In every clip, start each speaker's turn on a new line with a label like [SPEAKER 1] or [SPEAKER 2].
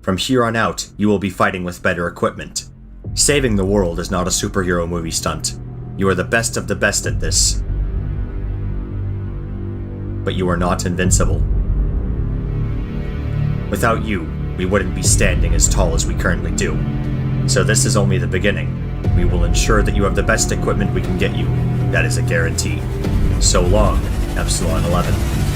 [SPEAKER 1] From here on out, you will be fighting with better equipment. Saving the world is not a superhero movie stunt. You are the best of the best at this. But you are not invincible. Without you, we wouldn't be standing as tall as we currently do. So this is only the beginning. We will ensure that you have the best equipment we can get you. That is a guarantee. So long, Epsilon 11.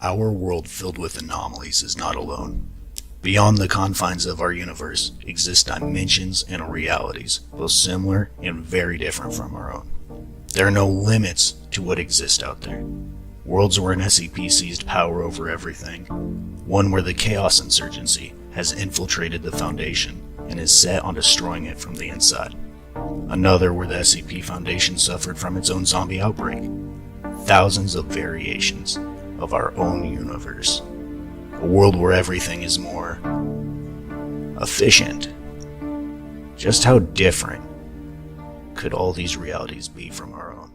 [SPEAKER 2] Our world filled with anomalies is not alone. Beyond the confines of our universe exist dimensions and realities, both similar and very different from our own. There are no limits to what exists out there. Worlds where an SCP seized power over everything. One where the Chaos Insurgency has infiltrated the Foundation and is set on destroying it from the inside. Another where the SCP Foundation suffered from its own zombie outbreak. Thousands of variations of our own universe. A world where everything is more efficient. Just how different could all these realities be from our own?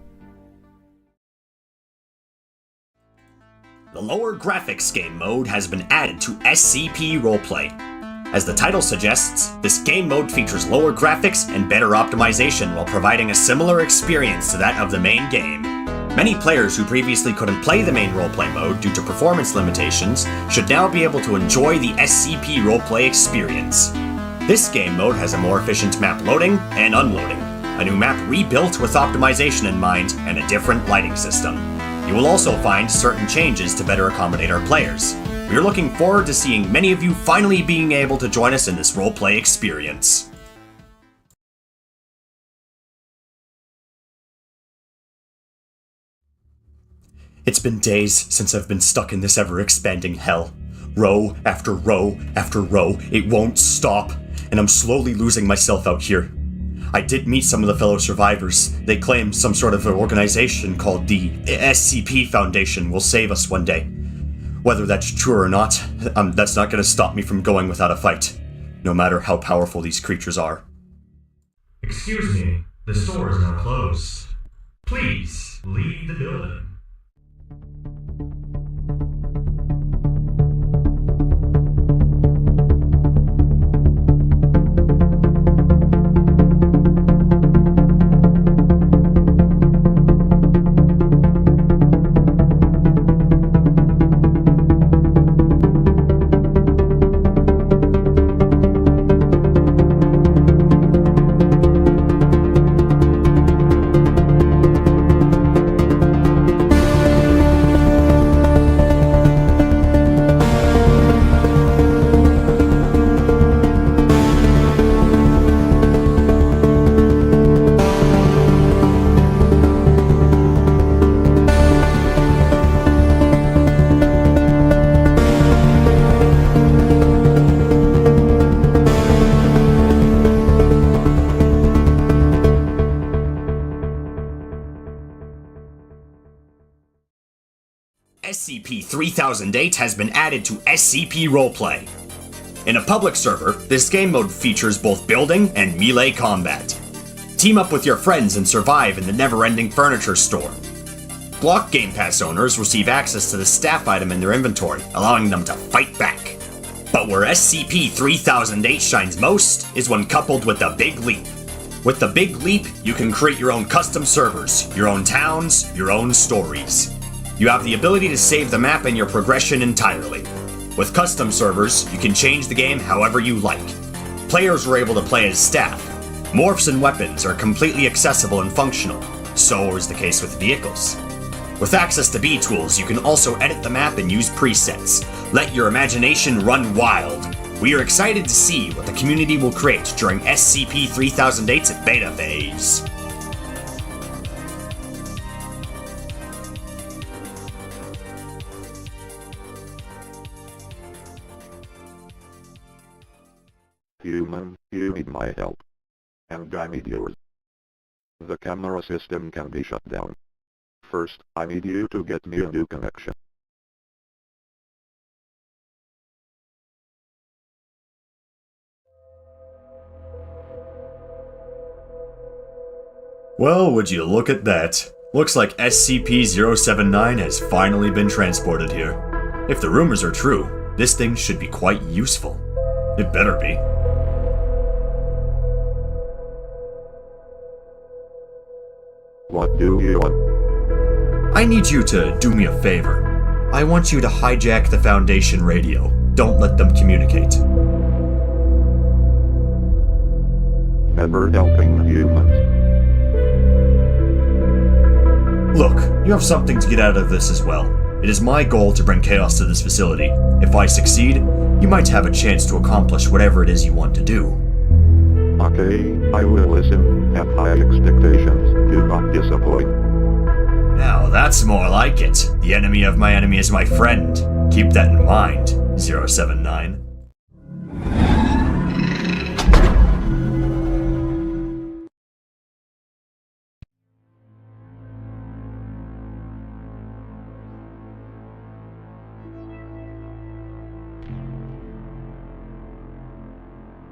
[SPEAKER 1] The lower graphics game mode has been added to SCP-Roleplay. As the title suggests, this game mode features lower graphics and better optimization while providing a similar experience to that of the main game. Many players who previously couldn't play the main roleplay mode due to performance limitations should now be able to enjoy the SCP roleplay experience. This game mode has a more efficient map loading and unloading, a new map rebuilt with optimization in mind, and a different lighting system. You will also find certain changes to better accommodate our players. We are looking forward to seeing many of you finally being able to join us in this roleplay experience. It's been days since I've been stuck in this ever-expanding hell. Row after row after row, it won't stop, and I'm slowly losing myself out here. I did meet some of the fellow survivors. They claim some sort of an organization called the SCP Foundation will save us one day. Whether that's true or not, that's not going to stop me from going without a fight, no matter how powerful these creatures are.
[SPEAKER 3] Excuse me, the store is now closed. Please, leave the building.
[SPEAKER 1] SCP-3008 has been added to SCP-Roleplay. In a public server, this game mode features both building and melee combat. Team up with your friends and survive in the never-ending furniture store. Block Game Pass owners receive access to the staff item in their inventory, allowing them to fight back. But where SCP-3008 shines most is when coupled with the Big Leap. With the Big Leap, you can create your own custom servers, your own towns, your own stories. You have the ability to save the map and your progression entirely. With custom servers, you can change the game however you like. Players are able to play as staff. Morphs and weapons are completely accessible and functional. So is the case with vehicles. With access to B-tools, you can also edit the map and use presets. Let your imagination run wild. We are excited to see what the community will create during SCP-3008's beta phase.
[SPEAKER 4] Human, you need my help. And I need yours. The camera system can be shut down. First, I need you to get me a new connection.
[SPEAKER 1] Well, would you look at that? Looks like SCP-079 has finally been transported here. If the rumors are true, this thing should be quite useful. It better be.
[SPEAKER 4] What do you want?
[SPEAKER 1] I need you to do me a favor. I want you to hijack the Foundation radio. Don't let them communicate.
[SPEAKER 4] Never helping humans.
[SPEAKER 1] Look, you have something to get out of this as well. It is my goal to bring chaos to this facility. If I succeed, you might have a chance to accomplish whatever it is you want to do.
[SPEAKER 4] Okay, I will listen. Have high expectations. Do not disappoint.
[SPEAKER 1] Now that's more like it. The enemy of my enemy is my friend. Keep that in mind, 079.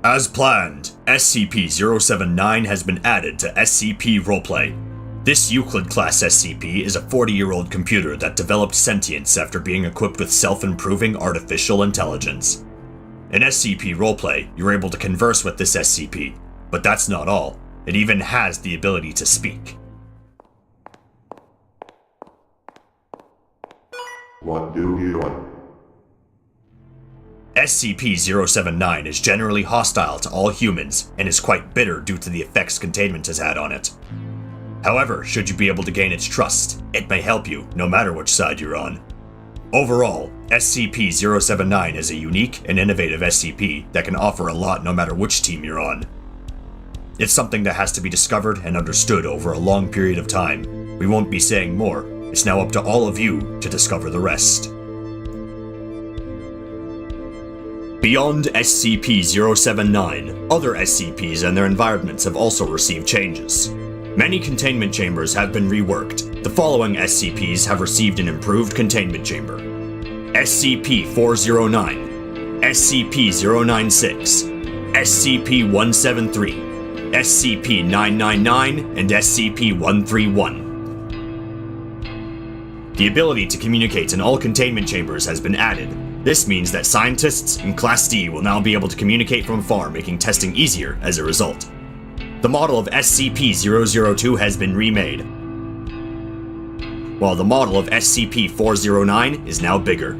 [SPEAKER 1] As planned, SCP-079 has been added to SCP-Roleplay. This Euclid-class SCP is a 40-year-old computer that developed sentience after being equipped with self-improving artificial intelligence. In SCP-Roleplay, you're able to converse with this SCP, but that's not all. It even has the ability to speak.
[SPEAKER 4] What do you want?
[SPEAKER 1] SCP-079 is generally hostile to all humans and is quite bitter due to the effects containment has had on it. However, should you be able to gain its trust, it may help you no matter which side you're on. Overall, SCP-079 is a unique and innovative SCP that can offer a lot no matter which team you're on. It's something that has to be discovered and understood over a long period of time. We won't be saying more. It's now up to all of you to discover the rest. Beyond SCP-079, other SCPs and their environments have also received changes. Many containment chambers have been reworked. The following SCPs have received an improved containment chamber: SCP-409, SCP-096, SCP-173, SCP-999, and SCP-131. The ability to communicate in all containment chambers has been added. This means that scientists in Class D will now be able to communicate from afar, making testing easier as a result. The model of SCP-002 has been remade, while the model of SCP-409 is now bigger.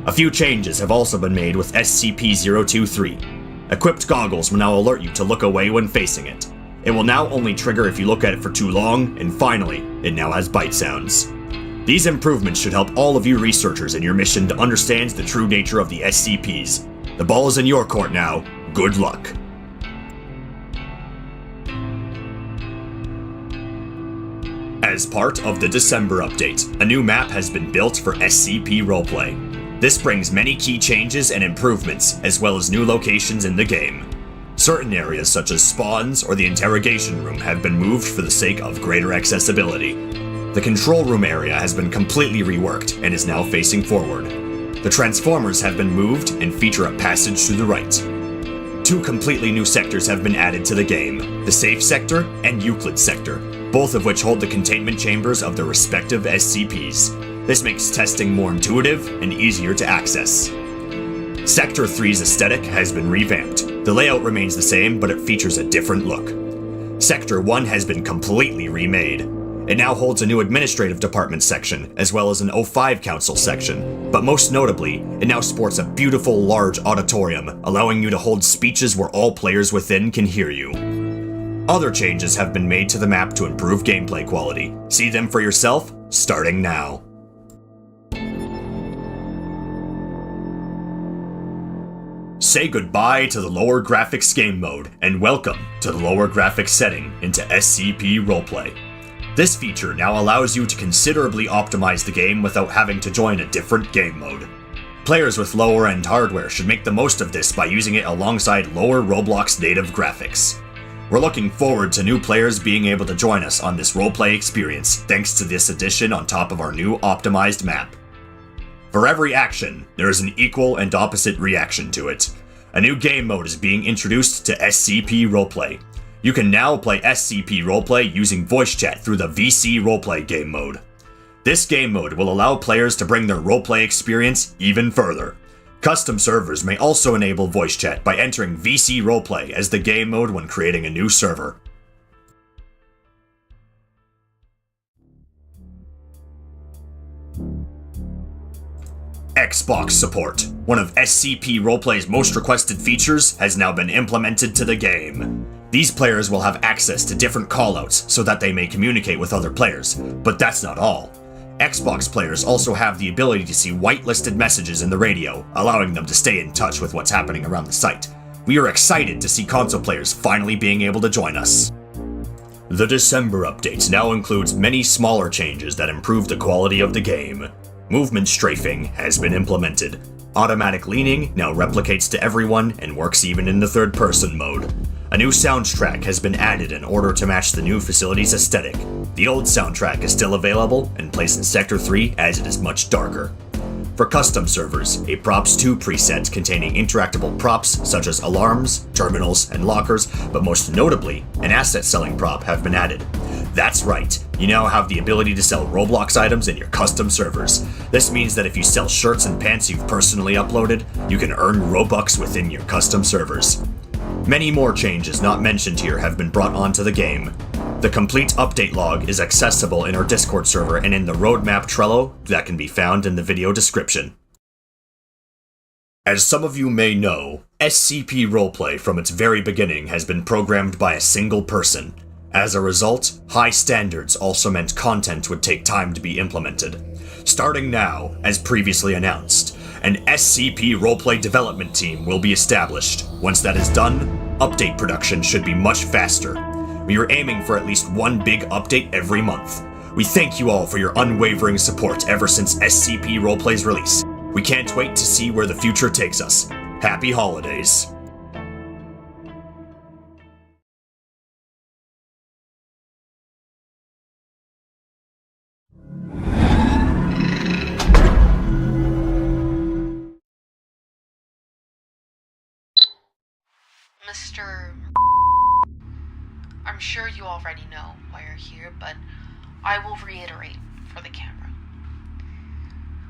[SPEAKER 1] A few changes have also been made with SCP-023. Equipped goggles will now alert you to look away when facing it. It will now only trigger if you look at it for too long, and finally, it now has bite sounds. These improvements should help all of you researchers in your mission to understand the true nature of the SCPs. The ball is in your court now. Good luck. As part of the December update, a new map has been built for SCP-Roleplay. This brings many key changes and improvements, as well as new locations in the game. Certain areas such as spawns or the interrogation room have been moved for the sake of greater accessibility. The control room area has been completely reworked and is now facing forward. The transformers have been moved and feature a passage to the right. 2 completely new sectors have been added to the game: the Safe Sector and Euclid Sector, both of which hold the containment chambers of their respective SCPs. This makes testing more intuitive and easier to access. Sector 3's aesthetic has been revamped. The layout remains the same, but it features a different look. Sector 1 has been completely remade. It now holds a new administrative department section, as well as an O5 council section, but most notably, it now sports a beautiful large auditorium, allowing you to hold speeches where all players within can hear you. Other changes have been made to the map to improve gameplay quality. See them for yourself, starting now. Say goodbye to the lower graphics game mode, and welcome to the lower graphics setting into SCP-Roleplay. This feature now allows you to considerably optimize the game without having to join a different game mode. Players with lower-end hardware should make the most of this by using it alongside lower Roblox native graphics. We're looking forward to new players being able to join us on this roleplay experience thanks to this addition on top of our new optimized map. For every action, there is an equal and opposite reaction to it. A new game mode is being introduced to SCP-Roleplay. You can now play SCP-Roleplay using voice chat through the VC Roleplay game mode. This game mode will allow players to bring their roleplay experience even further. Custom servers may also enable voice chat by entering VC Roleplay as the game mode when creating a new server. Xbox support, one of SCP-Roleplay's most requested features, has now been implemented to the game. These players will have access to different callouts so that they may communicate with other players, but that's not all. Xbox players also have the ability to see whitelisted messages in the radio, allowing them to stay in touch with what's happening around the site. We are excited to see console players finally being able to join us. The December update now includes many smaller changes that improve the quality of the game. Movement strafing has been implemented. Automatic leaning now replicates to everyone and works even in the third-person mode. A new soundtrack has been added in order to match the new facility's aesthetic. The old soundtrack is still available and plays in Sector 3 as it is much darker. For custom servers, a Props 2 preset containing interactable props such as alarms, terminals, and lockers, but most notably, an asset selling prop have been added. That's right, you now have the ability to sell Roblox items in your custom servers. This means that if you sell shirts and pants you've personally uploaded, you can earn Robux within your custom servers. Many more changes not mentioned here have been brought onto the game. The complete update log is accessible in our Discord server and in the roadmap Trello that can be found in the video description. As some of you may know, SCP-Roleplay from its very beginning has been programmed by a single person. As a result, high standards also meant content would take time to be implemented. Starting now, as previously announced, an SCP-Roleplay development team will be established. Once that is done, update production should be much faster. We are aiming for at least one big update every month. We thank you all for your unwavering support ever since SCP-Roleplay's release. We can't wait to see where the future takes us. Happy holidays.
[SPEAKER 5] Mr. I'm sure you already know why you're here, but I will reiterate for the camera.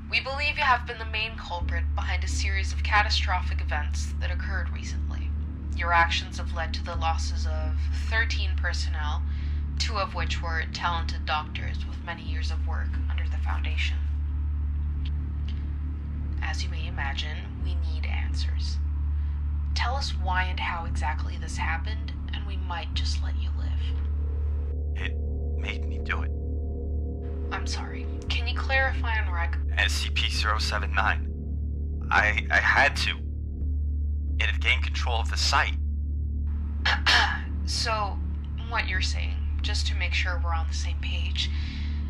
[SPEAKER 5] We believe you have been the main culprit behind a series of catastrophic events that occurred recently. Your actions have led to the losses of 13 personnel, 2 of which were talented doctors with many years of work under the Foundation. As you may imagine, we need answers. Tell us why and how exactly this happened, and we might just let you live.
[SPEAKER 6] It made me do it.
[SPEAKER 5] I'm sorry. Can you clarify on rec?
[SPEAKER 6] SCP-079. I had to. It had gained control of the site.
[SPEAKER 5] So, what you're saying, just to make sure we're on the same page,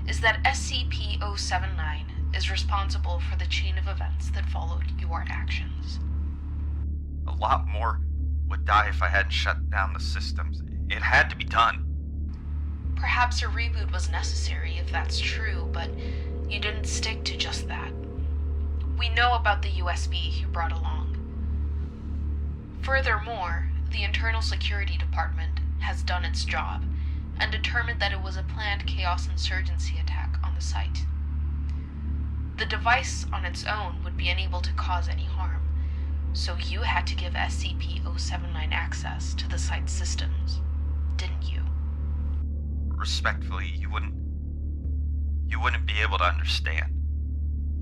[SPEAKER 5] is that SCP-079 is responsible for the chain of events that followed your actions.
[SPEAKER 6] A lot more would die if I hadn't shut down the systems. It had to be done.
[SPEAKER 5] Perhaps a reboot was necessary if that's true, but you didn't stick to just that. We know about the USB you brought along. Furthermore, the Internal Security Department has done its job and determined that it was a planned chaos insurgency attack on the site. The device on its own would be unable to cause any harm, so you had to give SCP-079 access to the site's systems, didn't you?
[SPEAKER 6] Respectfully, you wouldn't be able to understand.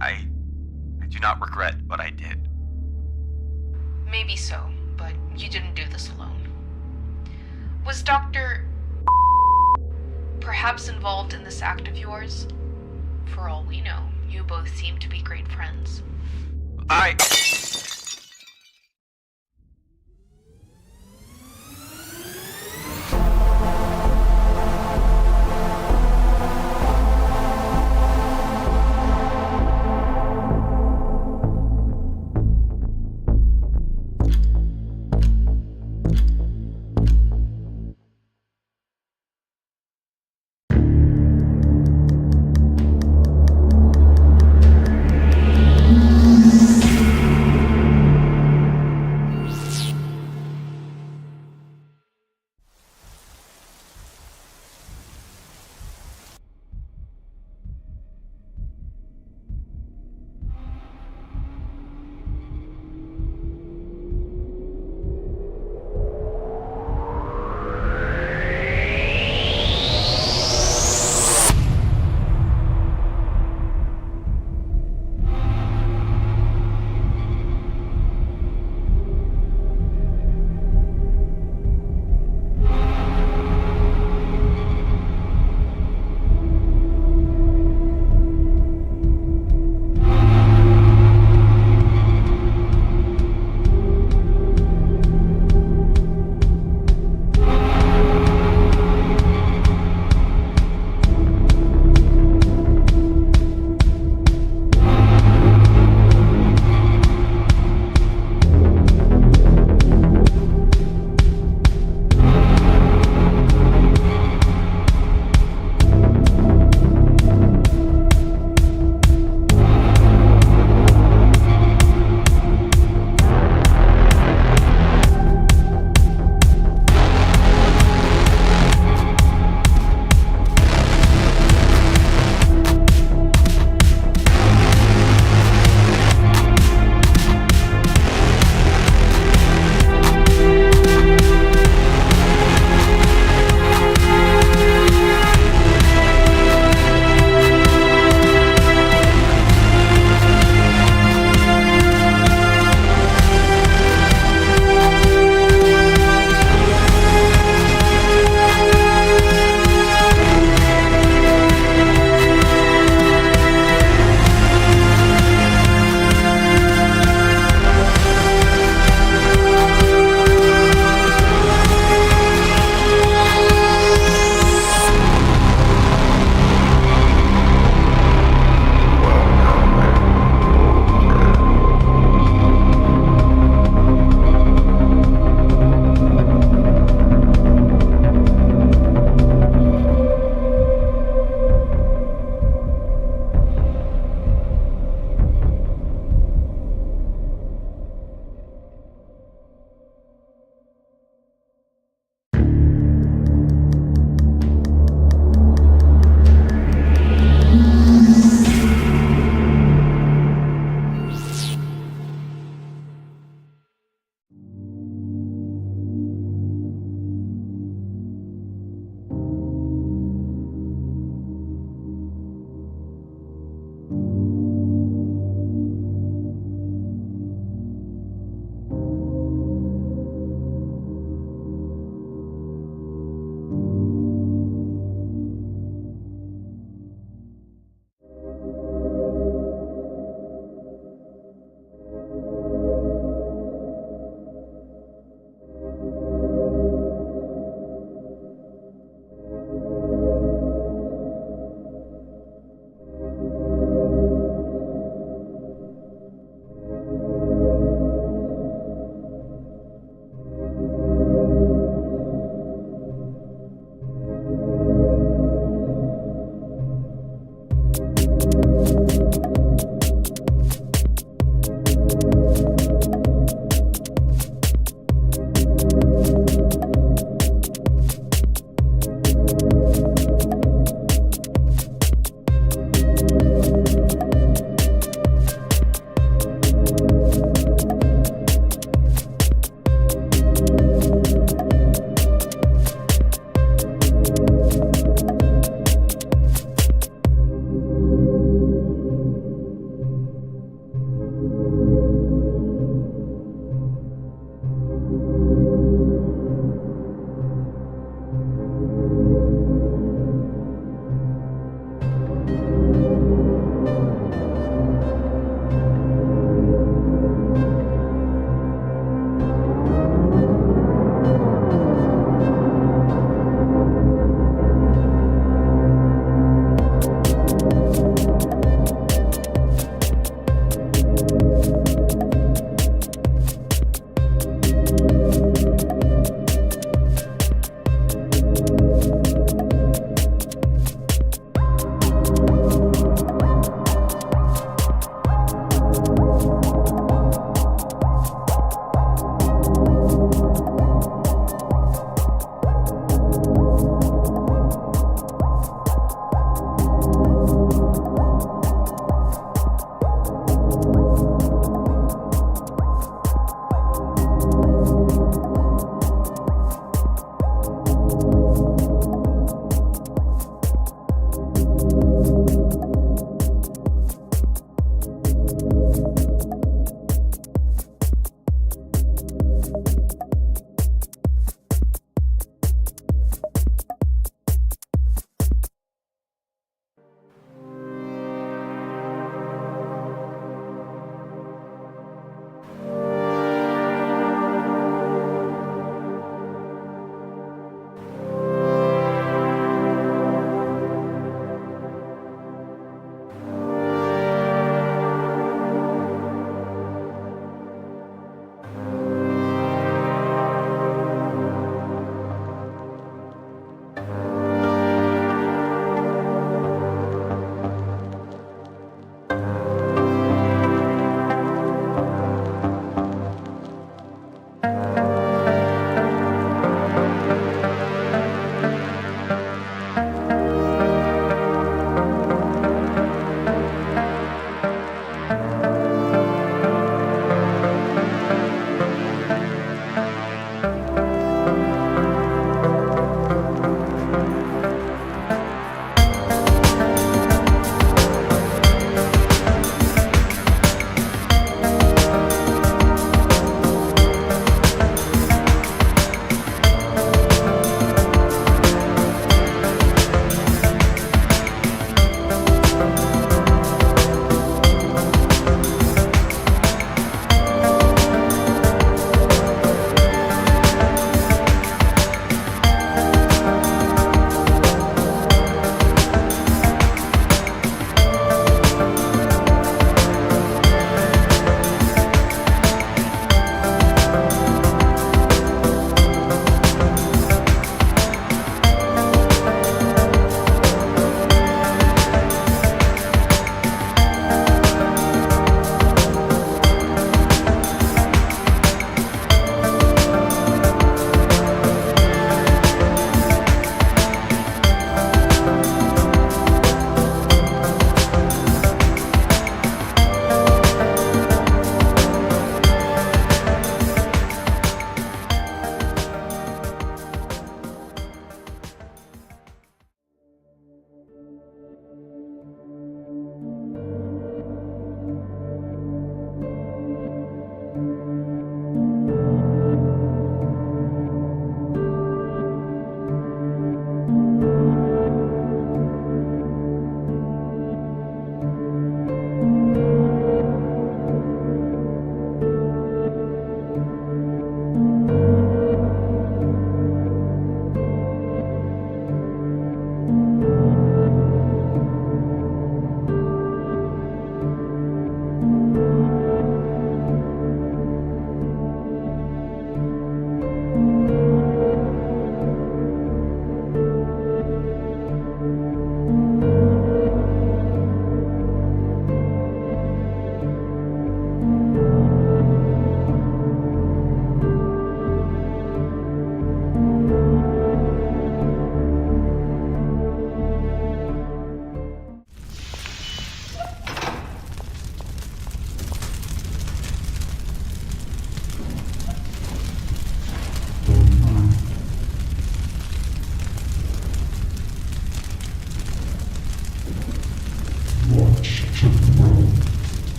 [SPEAKER 6] I do not regret what I did.
[SPEAKER 5] Maybe so, but you didn't do this alone. Was Dr. perhaps involved in this act of yours? For all we know, you both seem to be great friends.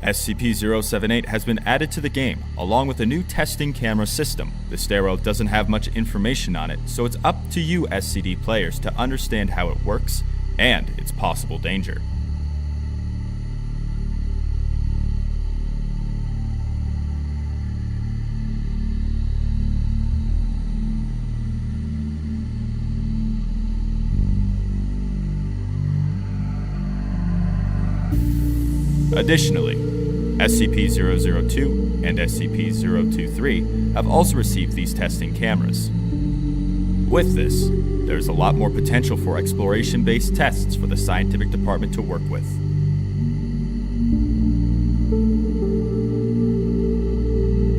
[SPEAKER 7] SCP-078 has been added to the game, along with a new testing camera system. The stairwell doesn't have much information on it, so it's up to you SCD players to understand how it works and its possible danger. Additionally, SCP-002 and SCP-023 have also received these testing cameras. With this, there's a lot more potential for exploration-based tests for the scientific department to work with.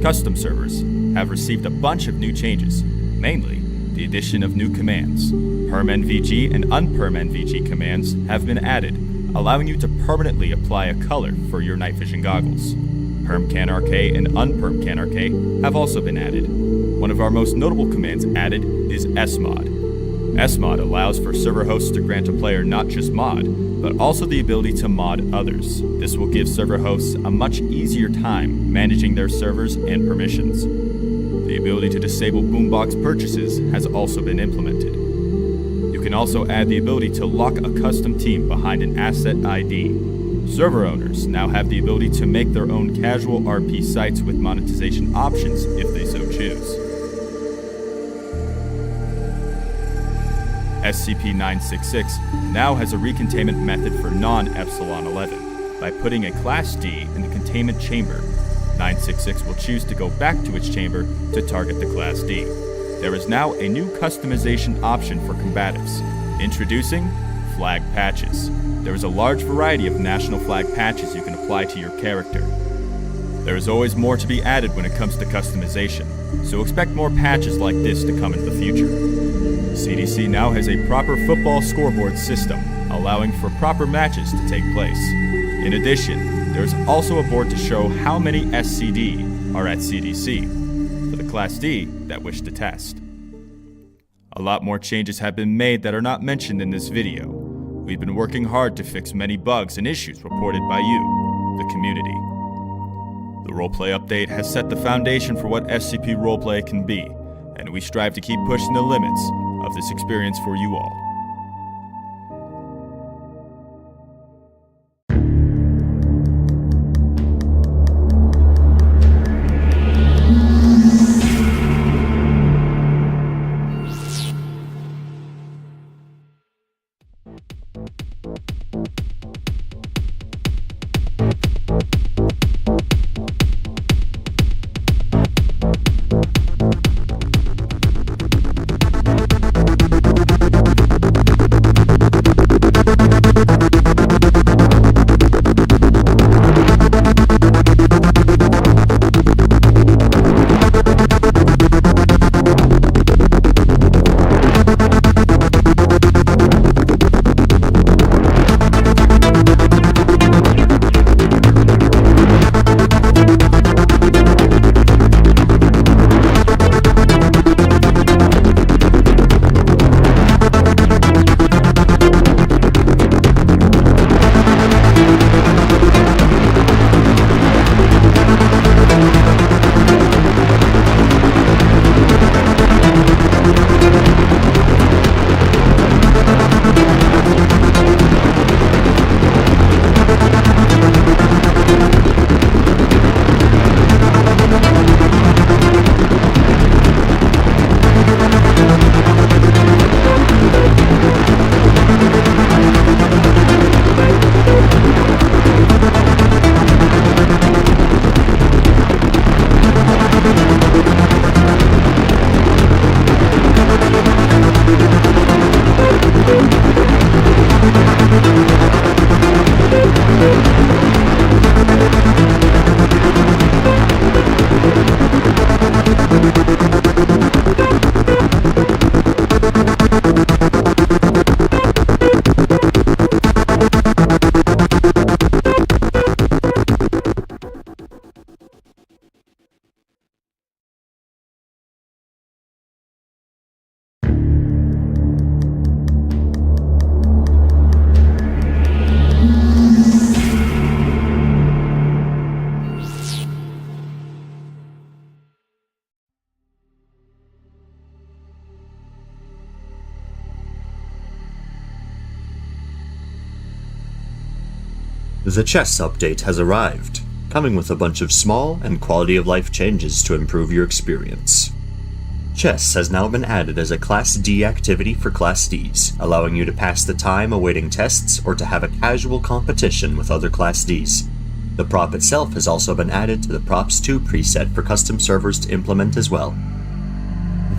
[SPEAKER 7] Custom servers have received a bunch of new changes, mainly the addition of new commands. PermNVG and UnPermNVG commands have been added, allowing you to permanently apply a color for your night vision goggles. PermCanRK and UnPermCanRK have also been added. One of our most notable commands added is SMod. SMod allows for server hosts to grant a player not just mod, but also the ability to mod others. This will give server hosts a much easier time managing their servers and permissions. The ability to disable boombox purchases has also been implemented. You can also add the ability to lock a custom team behind an asset ID. Server owners now have the ability to make their own casual RP sites with monetization options if they so choose. SCP-966 now has a recontainment method for non-Epsilon 11. By putting a Class D in the containment chamber, 966 will choose to go back to its chamber to target the Class D. There is now a new customization option for combatives. Introducing Flag Patches. There is a large variety of national flag patches you can apply to your character. There is always more to be added when it comes to customization, so expect more patches like this to come in the future. CDC now has a proper football scoreboard system, allowing for proper matches to take place. In addition, there is also a board to show how many SCD are at CDC, for the Class D that wish to test. A lot more changes have been made that are not mentioned in this video. We've been working hard to fix many bugs and issues reported by you, the community. The Roleplay update has set the foundation for what SCP-Roleplay can be, and we strive to keep pushing the limits of this experience for you all.
[SPEAKER 1] The chess update has arrived, coming with a bunch of small and quality of life changes to improve your experience. Chess has now been added as a Class D activity for Class Ds, allowing you to pass the time awaiting tests or to have a casual competition with other Class Ds. The prop itself has also been added to the Props 2 preset for custom servers to implement as well.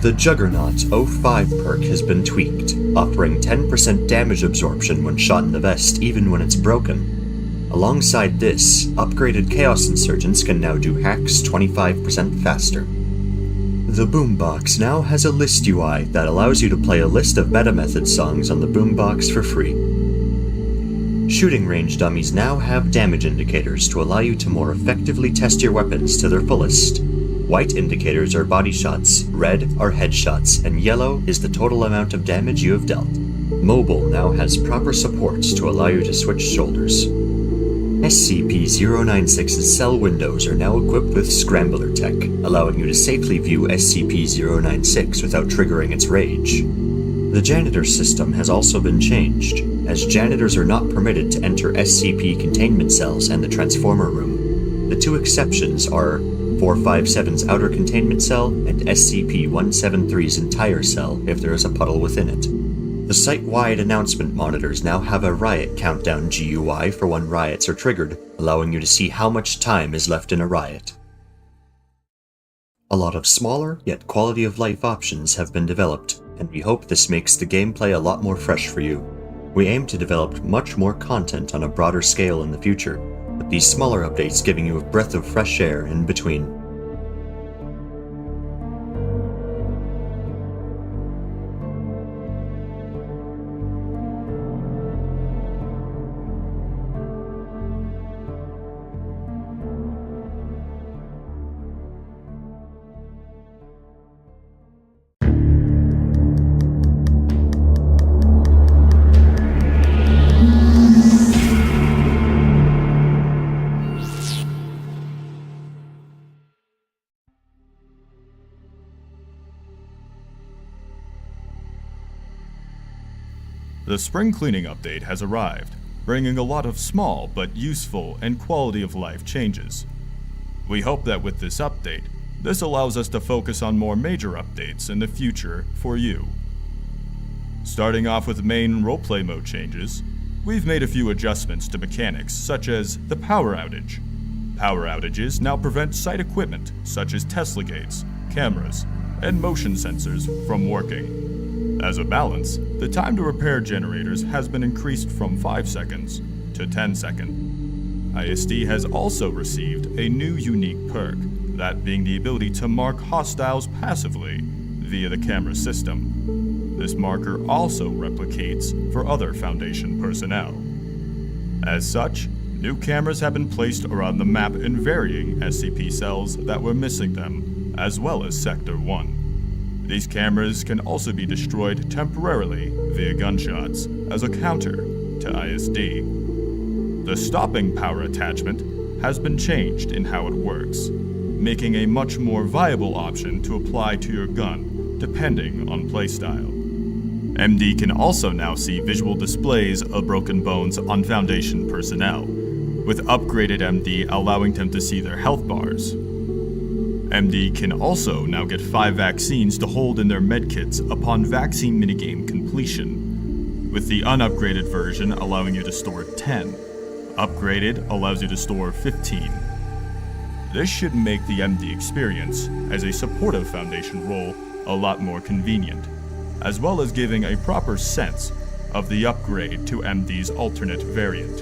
[SPEAKER 1] The Juggernaut 05 perk has been tweaked, offering 10% damage absorption when shot in the vest even when it's broken. Alongside this, upgraded Chaos Insurgents can now do hacks 25% faster. The Boombox now has a list UI that allows you to play a list of meta method songs on the Boombox for free. Shooting range dummies now have damage indicators to allow you to more effectively test your weapons to their fullest. White indicators are body shots, red are headshots, and yellow is the total amount of damage you have dealt. Mobile now has proper supports to allow you to switch shoulders. SCP-096's cell windows are now equipped with Scrambler tech, allowing you to safely view SCP-096 without triggering its rage. The janitor system has also been changed, as janitors are not permitted to enter SCP containment cells and the Transformer room. The two exceptions are 457's outer containment cell and SCP-173's entire cell if there is a puddle within it. The site-wide announcement monitors now have a riot countdown GUI for when riots are triggered, allowing you to see how much time is left in a riot. A lot of smaller, yet quality of life options have been developed, and we hope this makes the gameplay a lot more fresh for you. We aim to develop much more content on a broader scale in the future, with these smaller updates giving you a breath of fresh air in between.
[SPEAKER 7] The spring cleaning update has arrived, bringing a lot of small but useful and quality of life changes. We hope that with this update, this allows us to focus on more major updates in the future for you. Starting off with main roleplay mode changes, we've made a few adjustments to mechanics such as the power outage. Power outages now prevent site equipment such as Tesla gates, cameras, and motion sensors from working. As a balance, the time to repair generators has been increased from 5 seconds to 10 seconds. ISD has also received a new unique perk, that being the ability to mark hostiles passively via the camera system. This marker also replicates for other Foundation personnel. As such, new cameras have been placed around the map in varying SCP cells that were missing them, as well as Sector 1. These cameras can also be destroyed temporarily via gunshots as a counter to ISD. The stopping power attachment has been changed in how it works, making a much more viable option to apply to your gun depending on playstyle. MD can also now see visual displays of broken bones on Foundation personnel, with upgraded MD allowing them to see their health bars. MD can also now get 5 vaccines to hold in their medkits upon vaccine minigame completion, with the unupgraded version allowing you to store 10. Upgraded allows you to store 15. This should make the MD experience, as a supportive Foundation role, a lot more convenient, as well as giving a proper sense of the upgrade to MD's alternate variant.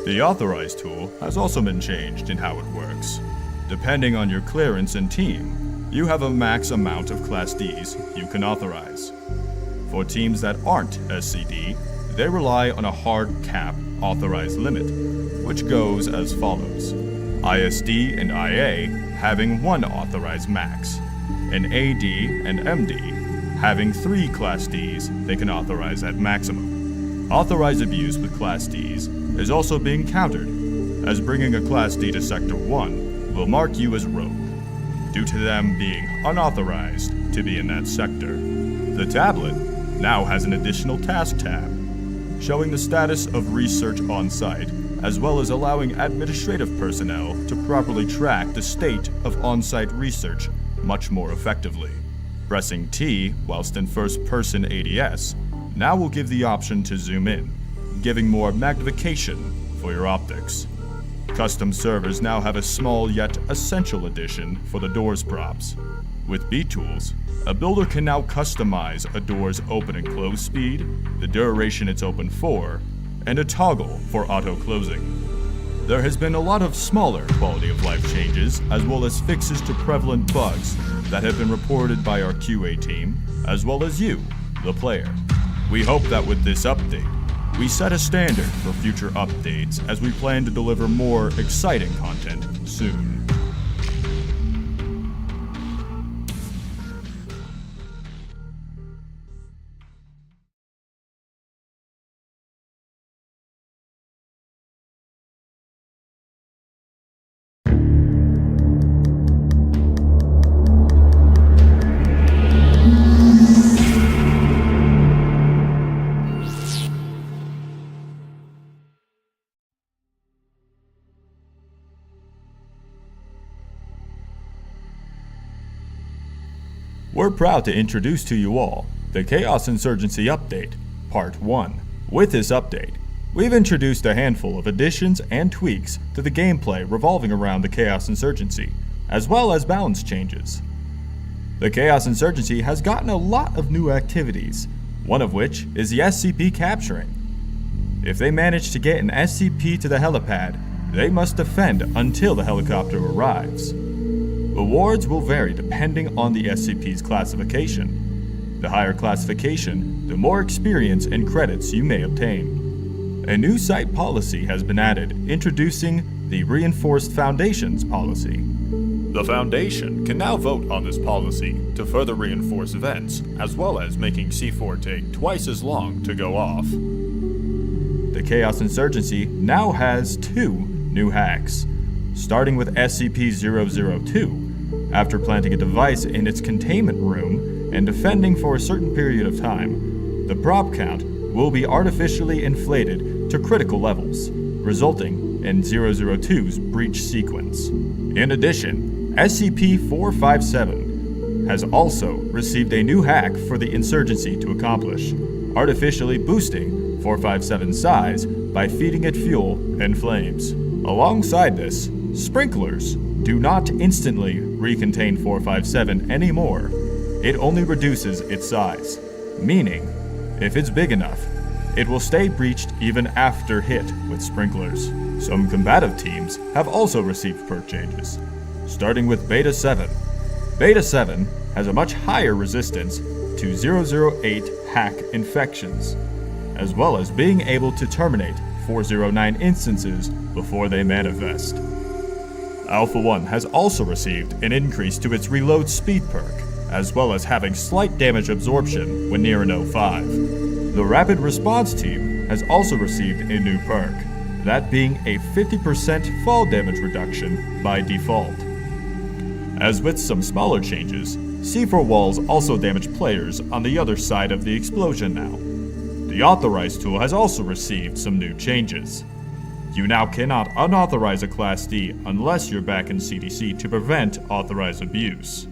[SPEAKER 7] The Authorize tool has also been changed in how it works. Depending on your clearance and team, you have a max amount of Class Ds you can authorize. For teams that aren't SCD, they rely on a hard cap authorized limit, which goes as follows. ISD and IA having 1 authorized max, and AD and MD having 3 Class Ds they can authorize at maximum. Authorized abuse with Class Ds is also being countered, as bringing a Class D to Sector 1 will mark you as rogue, due to them being unauthorized to be in that sector. The tablet now has an additional task tab, showing the status of research on site, as well as allowing administrative personnel to properly track the state of on-site research much more effectively. Pressing T whilst in first-person ADS now will give the option to zoom in, giving more magnification for your optics. Custom servers now have a small yet essential addition for the door's props. With B-Tools, a builder can now customize a door's open and close speed, the duration it's open for, and a toggle for auto-closing. There has been a lot of smaller quality of life changes, as well as fixes to prevalent bugs that have been reported by our QA team, as well as you, the player. We hope that with this update, we set a standard for future updates as we plan to deliver more exciting content soon. We're proud to introduce to you all the Chaos Insurgency Update, Part 1. With this update, we've introduced a handful of additions and tweaks to the gameplay revolving around the Chaos Insurgency, as well as balance changes. The Chaos Insurgency has gotten a lot of new activities, one of which is the SCP capturing. If they manage to get an SCP to the helipad, they must defend until the helicopter arrives. Rewards will vary depending on the SCP's classification. The higher classification, the more experience and credits you may obtain. A new site policy has been added, introducing the Reinforced Foundations policy. The Foundation can now vote on this policy to further reinforce events, as well as making C4 take twice as long to go off. The Chaos Insurgency now has 2 new hacks, starting with SCP-002. After planting a device in its containment room and defending for a certain period of time, the prop count will be artificially inflated to critical levels, resulting in 002's breach sequence. In addition, SCP-457 has also received a new hack for the Insurgency to accomplish, artificially boosting 457's size by feeding it fuel and flames. Alongside this, sprinklers do not instantly recontain 457 anymore. It only reduces its size, meaning, if it's big enough, it will stay breached even after hit with sprinklers. Some combative teams have also received perk changes, starting with Beta 7. Beta 7 has a much higher resistance to 008 hack infections, as well as being able to terminate 409 instances before they manifest. Alpha 1 has also received an increase to its reload speed perk, as well as having slight damage absorption when near an O5. The Rapid Response team has also received a new perk, that being a 50% fall damage reduction by default. As with some smaller changes, C4 walls also damage players on the other side of the explosion now. The Authorize tool has also received some new changes. You now cannot unauthorize a Class D unless you're back in CDC to prevent authorized abuse.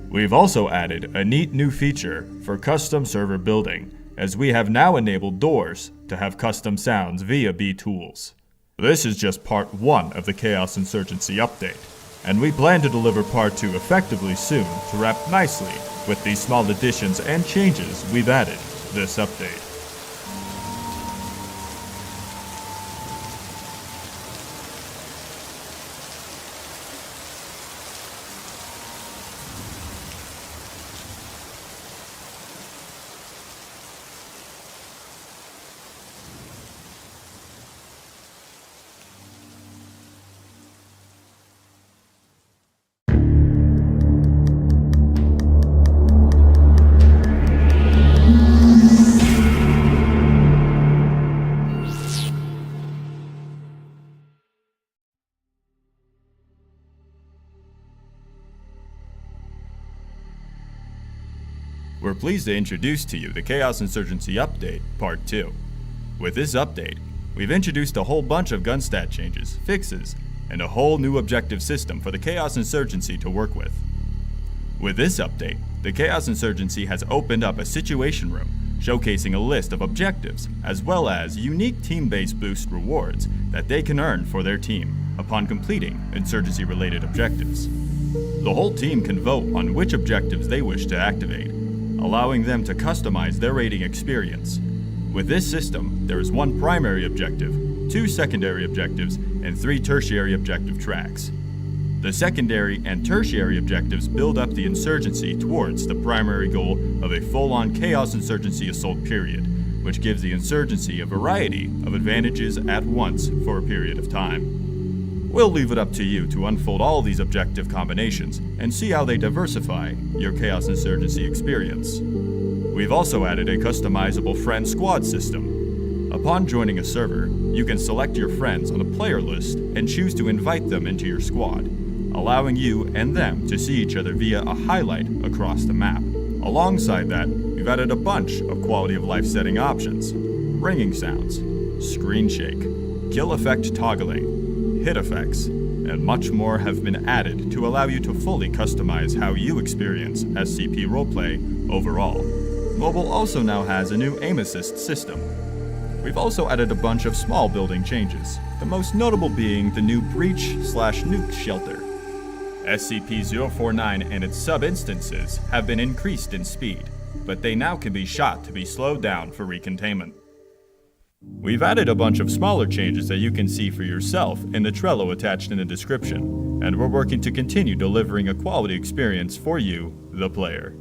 [SPEAKER 7] We've also added a neat new feature for custom server building, as we have now enabled doors to have custom sounds via B-Tools. This is just part 1 of the Chaos Insurgency update, and we plan to deliver part 2 effectively soon to wrap nicely with these small additions and changes we've added this update. We're pleased to introduce to you the Chaos Insurgency Update, Part 2. With this update, We've introduced a whole bunch of gun stat changes, fixes, and a whole new objective system for the Chaos Insurgency to work with. With this update, the Chaos Insurgency has opened up a situation room showcasing a list of objectives, as well as unique team-based boost rewards that they can earn for their team upon completing insurgency-related objectives. The whole team can vote on which objectives they wish to activate, allowing them to customize their raiding experience. With this system, there is one primary objective, 2 secondary objectives, and 3 tertiary objective tracks. The secondary and tertiary objectives build up the insurgency towards the primary goal of a full-on Chaos Insurgency assault period, which gives the insurgency a variety of advantages at once for a period of time. We'll leave it up to you to unfold all these objective combinations and see how they diversify your Chaos Insurgency experience. We've also added a customizable friend squad system. Upon joining a server, you can select your friends on a player list and choose to invite them into your squad, allowing you and them to see each other via a highlight across the map. Alongside that, we've added a bunch of quality of life setting options. Ringing sounds, screen shake, kill effect toggling, hit effects, and much more have been added to allow you to fully customize how you experience SCP-Roleplay overall. Mobile also now has a new aim assist system. We've also added a bunch of small building changes, the most notable being the new breach/nuke shelter. SCP-049 and its sub-instances have been increased in speed, but they now can be shot to be slowed down for recontainment. We've added a bunch of smaller changes that you can see for yourself in the Trello attached in the description, and we're working to continue delivering a quality experience for you, the player.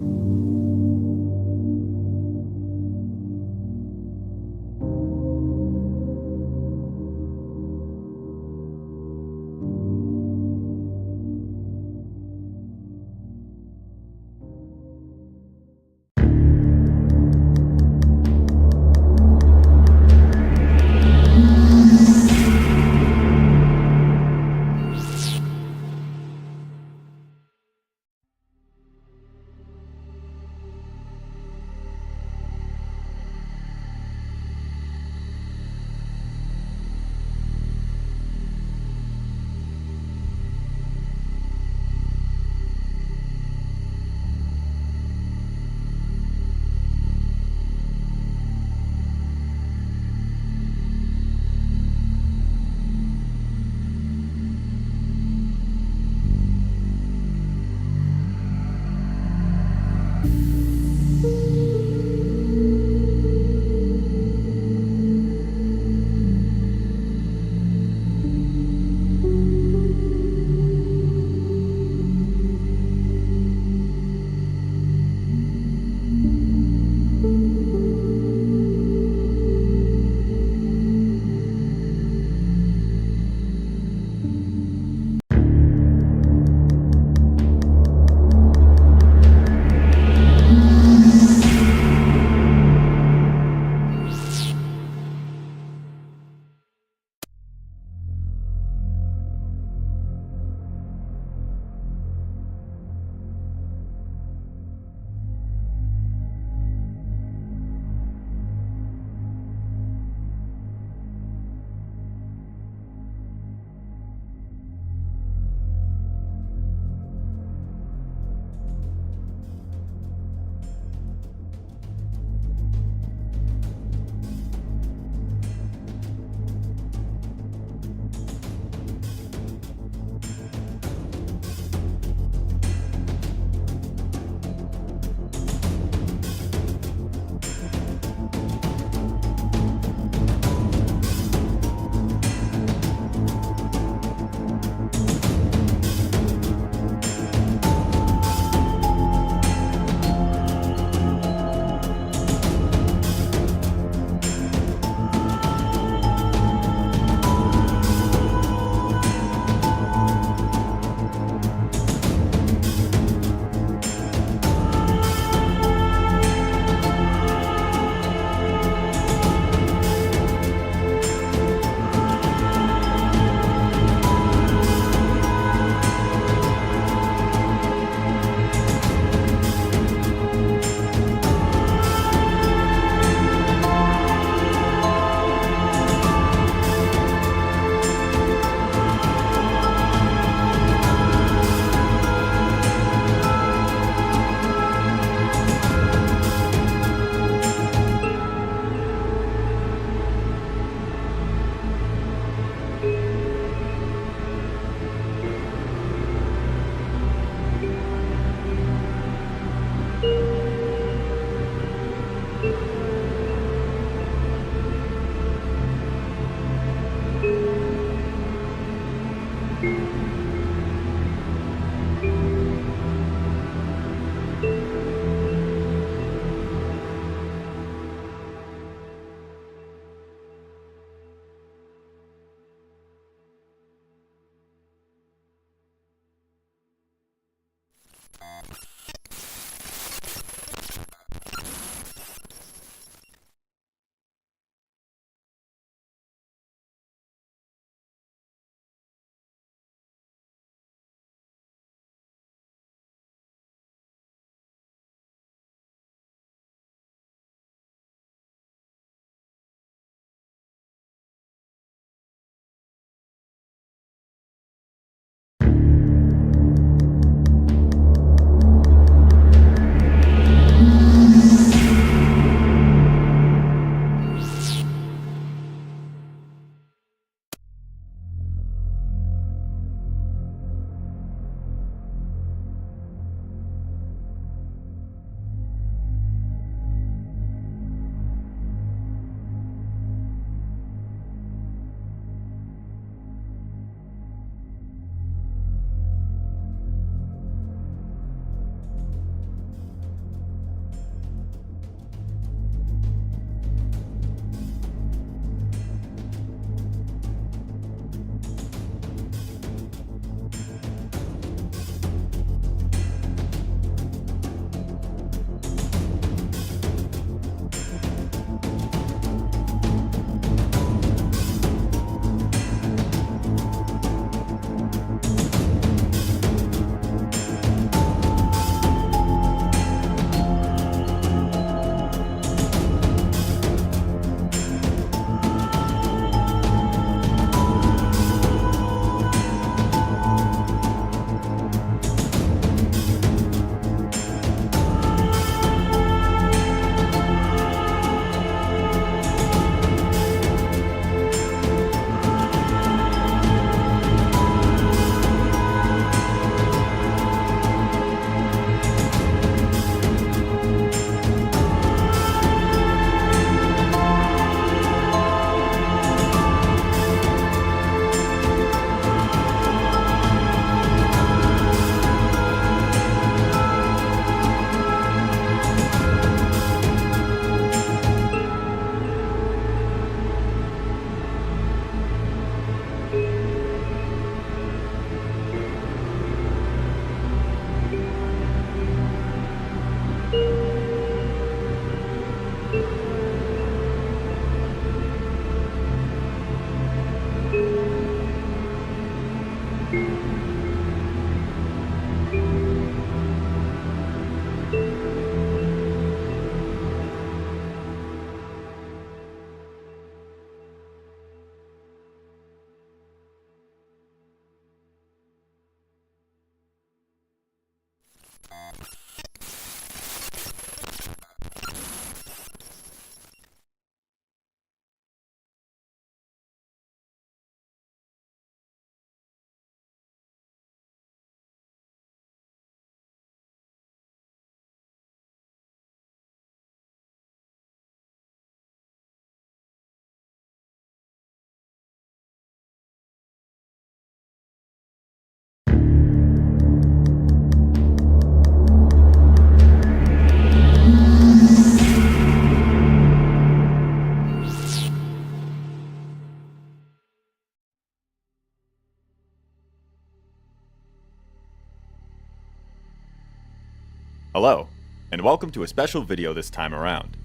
[SPEAKER 7] Hello, and welcome to a special video this time around.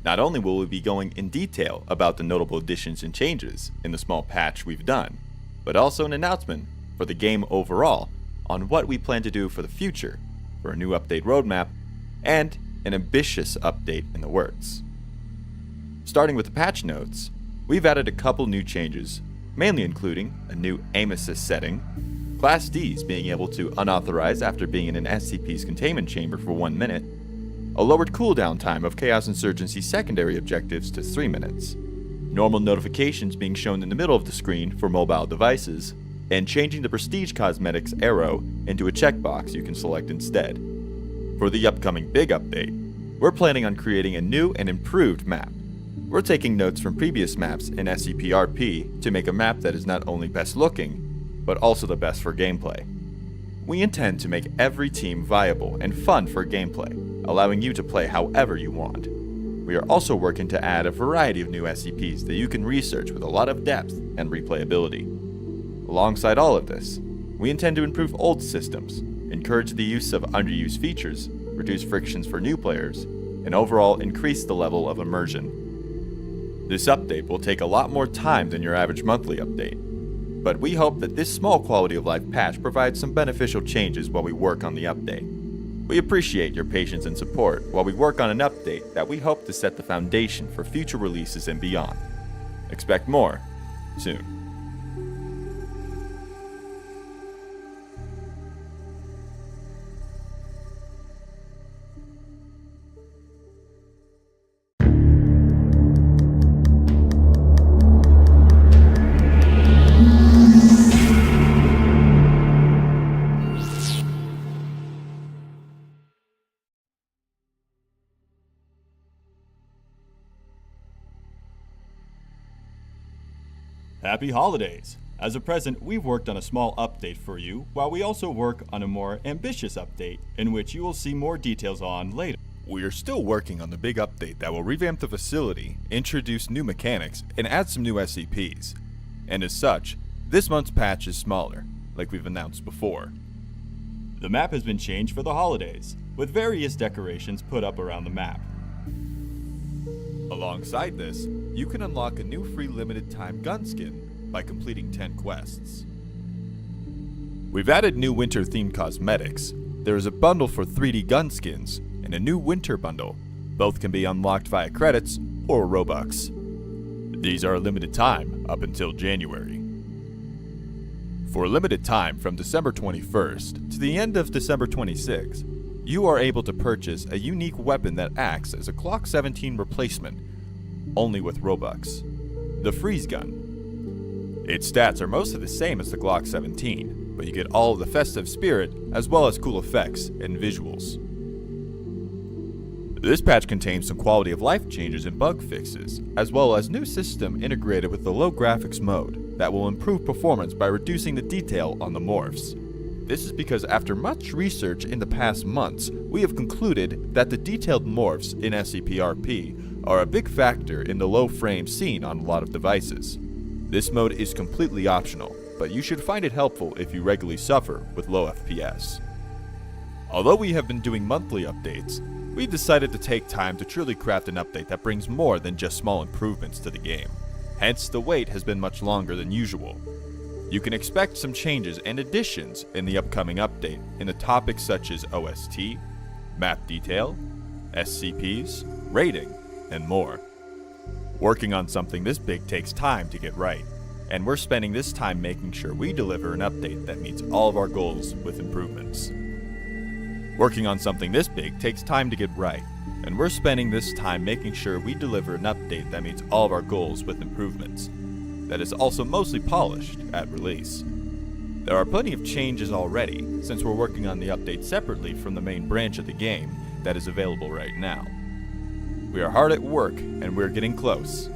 [SPEAKER 7] Not only will we be going in detail about the notable additions and changes in the small patch we've done, but also an announcement for the game overall on what we plan to do for the future, for a new update roadmap, and an ambitious update in the works. Starting with the patch notes, we've added a couple new changes, mainly including a new aim assist setting, Class Ds being able to unauthorize after being in an SCP's containment chamber for 1 minute, a lowered cooldown time of Chaos Insurgency secondary objectives to 3 minutes, normal notifications being shown in the middle of the screen for mobile devices, and changing the Prestige Cosmetics arrow into a checkbox you can select instead. For the upcoming big update, we're planning on creating a new and improved map. We're taking notes from previous maps in SCP-RP to make a map that is not only best looking, but also the best for gameplay. We intend to make every team viable and fun for gameplay, allowing you to play however you want. We are also working to add a variety of new SCPs that you can research with a lot of depth and replayability. Alongside all of this, we intend to improve old systems, encourage the use of underused features, reduce frictions for new players, and overall increase the level of immersion. This update will take a lot more time than your average monthly update, but we hope that this small quality of life patch provides some beneficial changes while we work on the update. We appreciate your patience and support while we work on an update that we hope to set the foundation for future releases and beyond. Expect more soon. Happy holidays! As a present, we've worked on a small update for you, while we also work on a more ambitious update, in which you will see more details on later. We are still working on the big update that will revamp the facility, introduce new mechanics, and add some new SCPs. And as such, this month's patch is smaller, like we've announced before. The map has been changed for the holidays, with various decorations put up around the map. Alongside this, you can unlock a new free limited time gun skin by completing 10 quests. We've added new winter themed cosmetics. There is a bundle for 3D gun skins and a new winter bundle. Both can be unlocked via credits or Robux. These are a limited time up until January. For a limited time from December 21st to the end of December 26th, you are able to purchase a unique weapon that acts as a Glock 17 replacement, only with Robux. The Freeze Gun. Its stats are mostly the same as the Glock 17, but you get all of the festive spirit as well as cool effects and visuals. This patch contains some quality of life changes and bug fixes, as well as new system integrated with the low graphics mode that will improve performance by reducing the detail on the morphs. This is because after much research in the past months, we have concluded that the detailed morphs in SCP-RP are a big factor in the low frames seen on a lot of devices. This mode is completely optional, but you should find it helpful if you regularly suffer with low FPS. Although we have been doing monthly updates, we decided to take time to truly craft an update that brings more than just small improvements to the game. Hence, the wait has been much longer than usual. You can expect some changes and additions in the upcoming update in the topics such as OST, map detail, SCPs, rating, and more. Working on something this big takes time to get right, and we're spending this time making sure we deliver an update that meets all of our goals with improvements. Working on something this big takes time to get right, and we're spending this time making sure we deliver an update that meets all of our goals with improvements. That is also mostly polished at release. There are plenty of changes already, since we're working on the update separately from the main branch of the game that is available right now. We are hard at work, and we're getting close.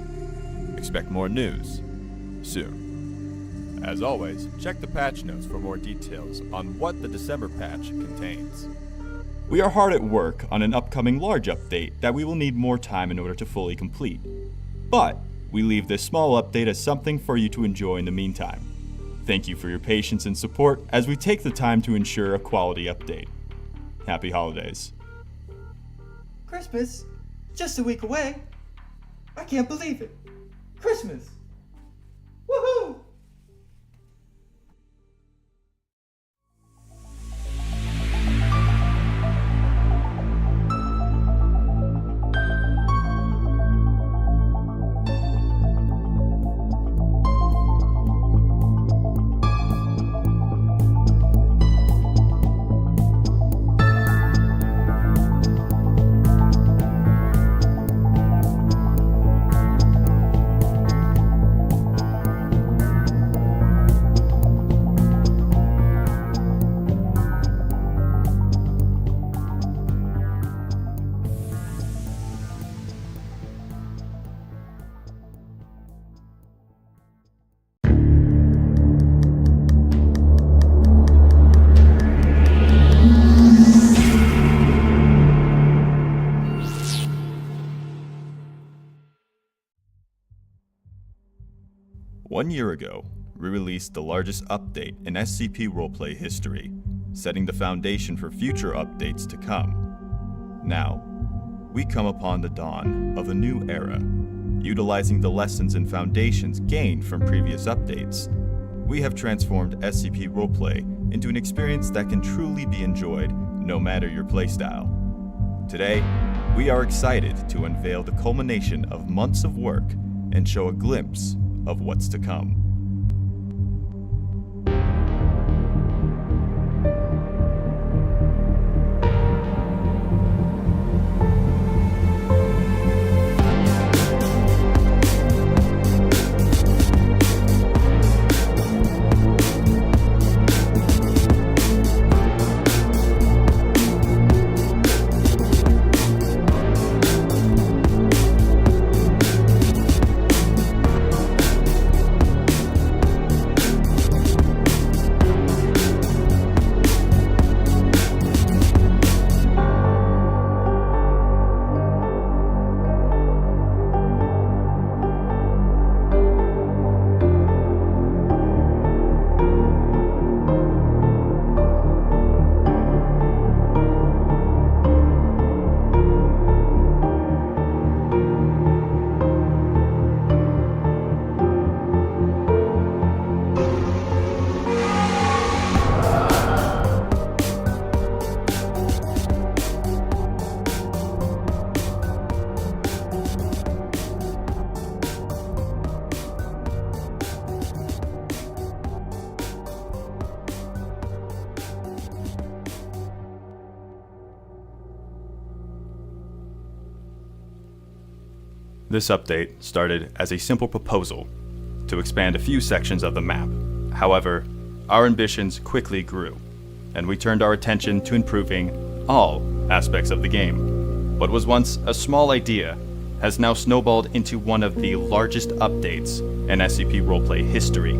[SPEAKER 7] Expect more news soon. As always, check the patch notes for more details on what the December patch contains. We are hard at work on an upcoming large update that we will need more time in order to fully complete. But we leave this small update as something for you to enjoy in the meantime. Thank you for your patience and support as we take the time to ensure a quality update. Happy holidays.
[SPEAKER 8] Christmas? Just a week away? I can't believe it. Christmas! Woohoo!
[SPEAKER 7] One year ago, we released the largest update in SCP-Roleplay history, setting the foundation for future updates to come. Now, we come upon the dawn of a new era. Utilizing the lessons and foundations gained from previous updates, we have transformed SCP-Roleplay into an experience that can truly be enjoyed no matter your playstyle. Today, we are excited to unveil the culmination of months of work and show a glimpse of what's to come. This update started as a simple proposal to expand a few sections of the map. However, our ambitions quickly grew, and we turned our attention to improving all aspects of the game. What was once a small idea has now snowballed into one of the largest updates in SCP-Roleplay history.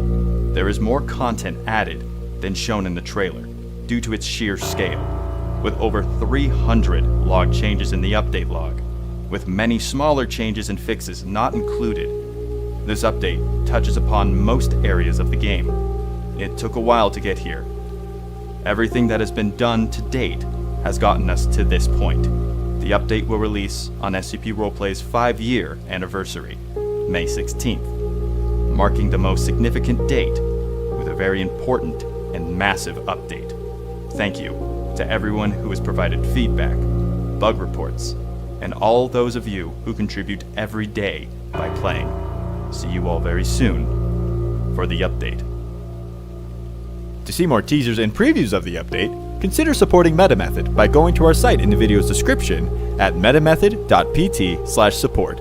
[SPEAKER 7] There is more content added than shown in the trailer, due to its sheer scale, with over 300 log changes in the update log, with many smaller changes and fixes not included. This update touches upon most areas of the game. It took a while to get here. Everything that has been done to date has gotten us to this point. The update will release on SCP-Roleplay's 5-year anniversary, May 16th, marking the most significant date with a very important and massive update. Thank you to everyone who has provided feedback, bug reports, and all those of you who contribute every day by playing. See you all very soon for the update.
[SPEAKER 9] To see more teasers and previews of the update, consider supporting MetaMethod by going to our site in the video's description at metamethod.pt/support.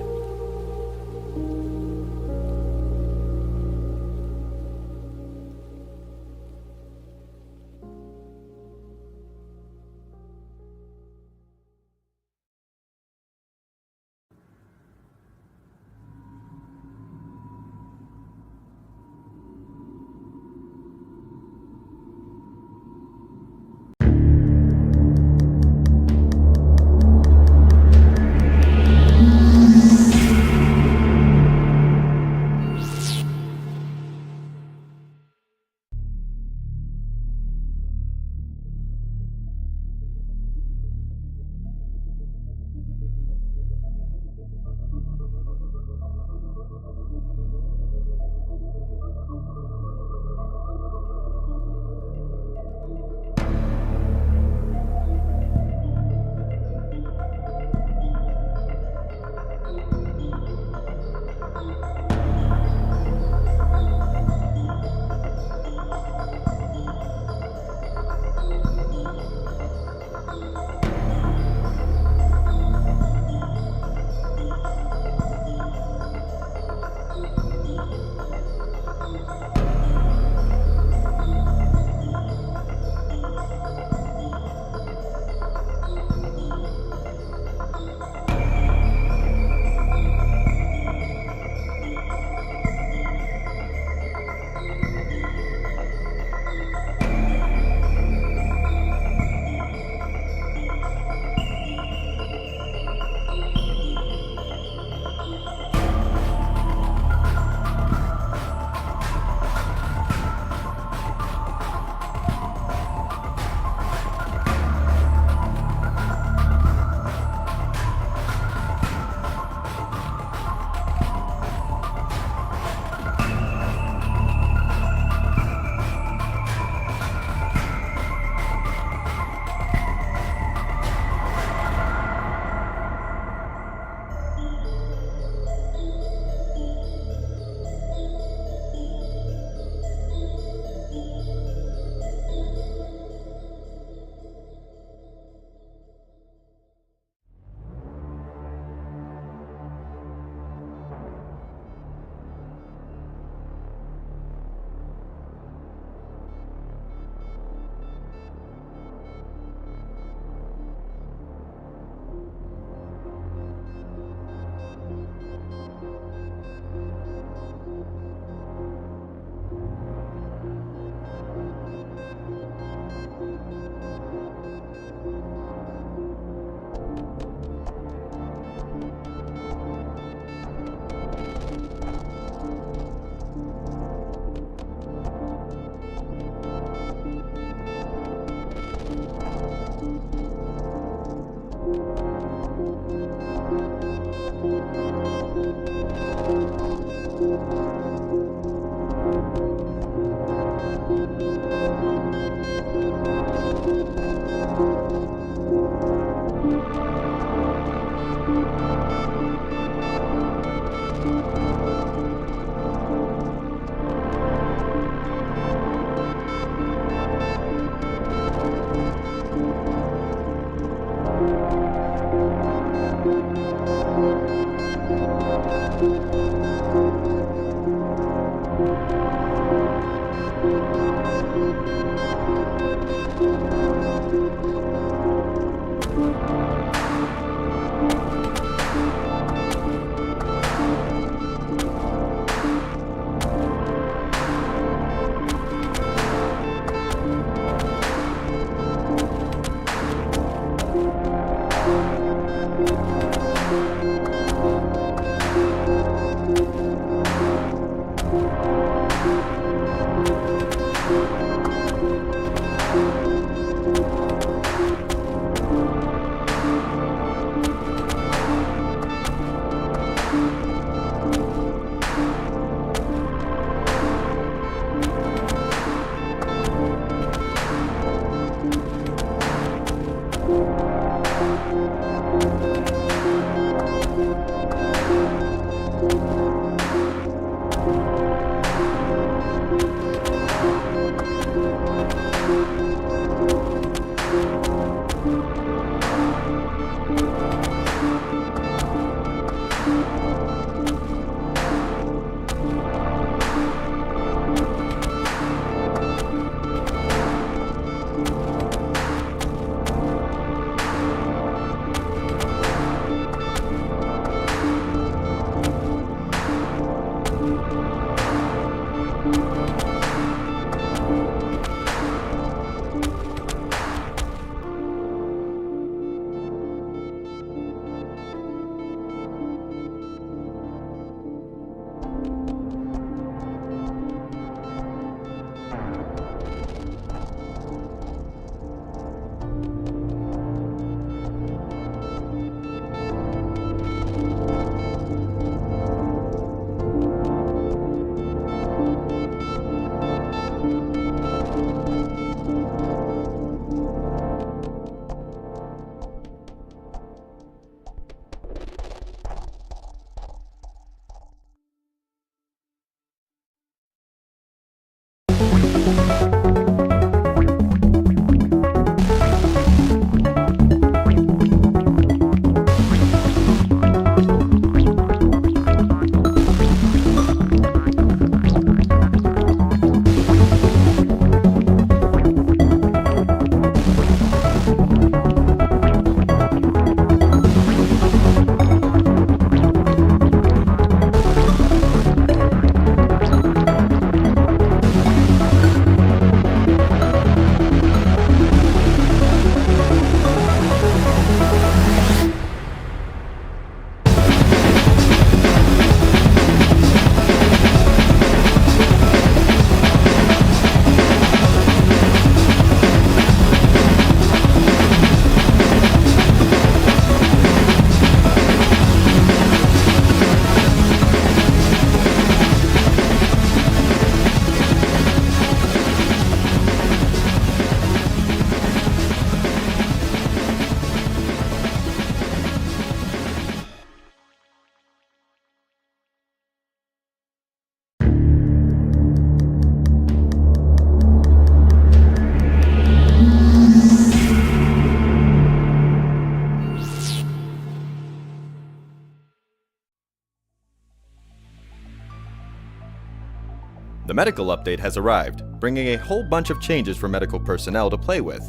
[SPEAKER 9] The medical update has arrived, bringing a whole bunch of changes for medical personnel to play with.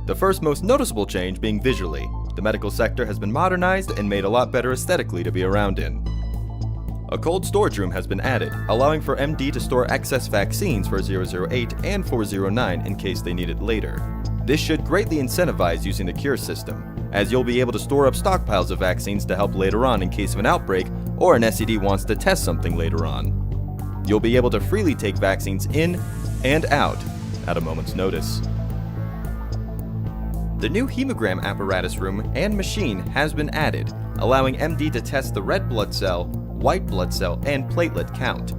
[SPEAKER 9] The first most noticeable change being visually. The medical sector has been modernized and made a lot better aesthetically to be around in. A cold storage room has been added, allowing for MD to store excess vaccines for 008 and 409 in case they need it later. This should greatly incentivize using the cure system, as you'll be able to store up stockpiles of vaccines to help later on in case of an outbreak or an SCD wants to test something later on. You'll be able to freely take vaccines in and out at a moment's notice. The new hemogram apparatus room and machine has been added, allowing MD to test the red blood cell, white blood cell, and platelet count.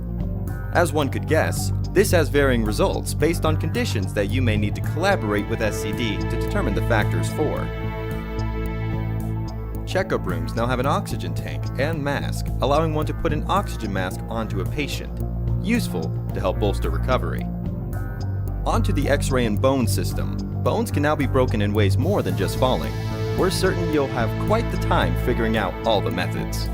[SPEAKER 9] As one could guess, this has varying results based on conditions that you may need to collaborate with SCD to determine the factors for. Checkup rooms now have an oxygen tank and mask, allowing one to put an oxygen mask onto a patient, useful to help bolster recovery. Onto the X-ray and bone system. Bones can now be broken in ways more than just falling. We're certain you'll have quite the time figuring out all the methods.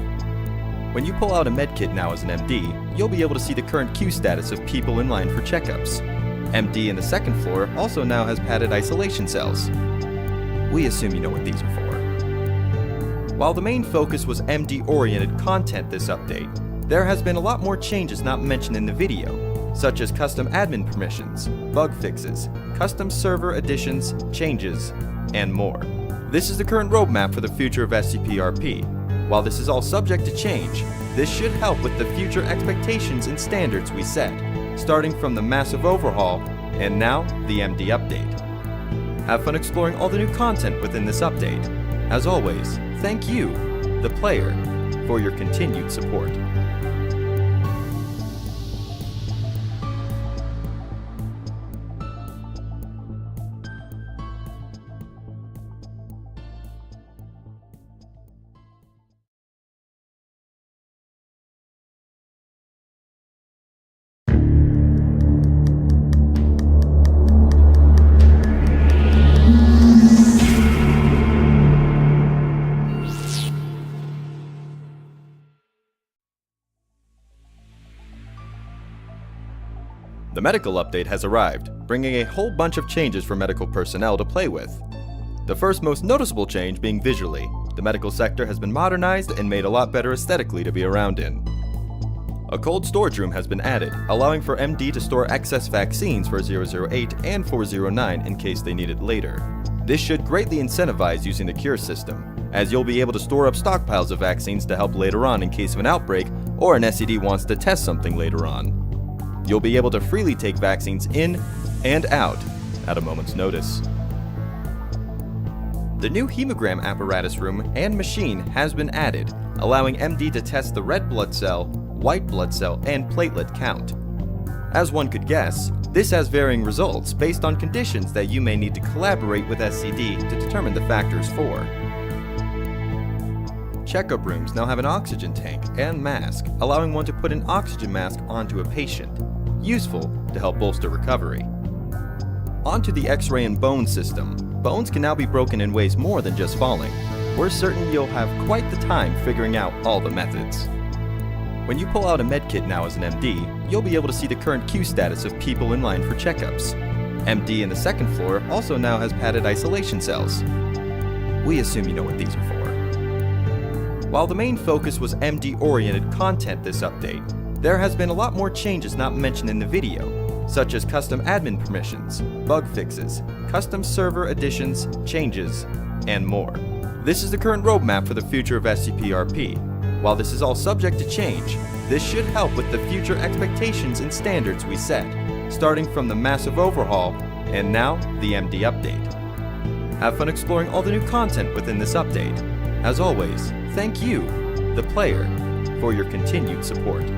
[SPEAKER 9] When you pull out a medkit now as an MD, you'll be able to see the current queue status of people in line for checkups. MD in the second floor also now has padded isolation cells. We assume you know what these are for. While the main focus was MD-oriented content this update, there has been a lot more changes not mentioned in the video, such as custom admin permissions, bug fixes, custom server additions, changes, and more. This is the current roadmap for the future of SCP-RP. While this is all subject to change, this should help with the future expectations and standards we set, starting from the massive overhaul and now the MD update. Have fun exploring all the new content within this update. As always, thank you, the player, for your continued support. The medical update has arrived, bringing a whole bunch of changes for medical personnel to play with. The first most noticeable change being visually. The medical sector has been modernized and made a lot better aesthetically to be around in. A cold storage room has been added, allowing for MD to store excess vaccines for 008 and 409 in case they need it later. This should greatly incentivize using the cure system, as you'll be able to store up stockpiles of vaccines to help later on in case of an outbreak or an SCD wants to test something later on. You'll be able to freely take vaccines in and out at a moment's notice. The new hemogram apparatus room and machine has been added, allowing MD to test the red blood cell, white blood cell, and platelet count. As one could guess, this has varying results based on conditions that you may need to collaborate with SCD to determine the factors for. Checkup rooms now have an oxygen tank and mask, allowing one to put an oxygen mask onto a patient, useful to help bolster recovery. Onto the X-ray and bone system. Bones can now be broken in ways more than just falling. We're certain you'll have quite the time figuring out all the methods. When you pull out a medkit now as an MD, you'll be able to see the current queue status of people in line for checkups. MD in the second floor also now has padded isolation cells. We assume you know what these are for. While the main focus was MD-oriented content this update, there has been a lot more changes not mentioned in the video, such as custom admin permissions, bug fixes, custom server additions, changes, and more. This is the current roadmap for the future of SCP-RP. While this is all subject to change, this should help with the future expectations and standards we set, starting from the massive overhaul and now the MD update. Have fun exploring all the new content within this update. As always, thank you, the player, for your continued support.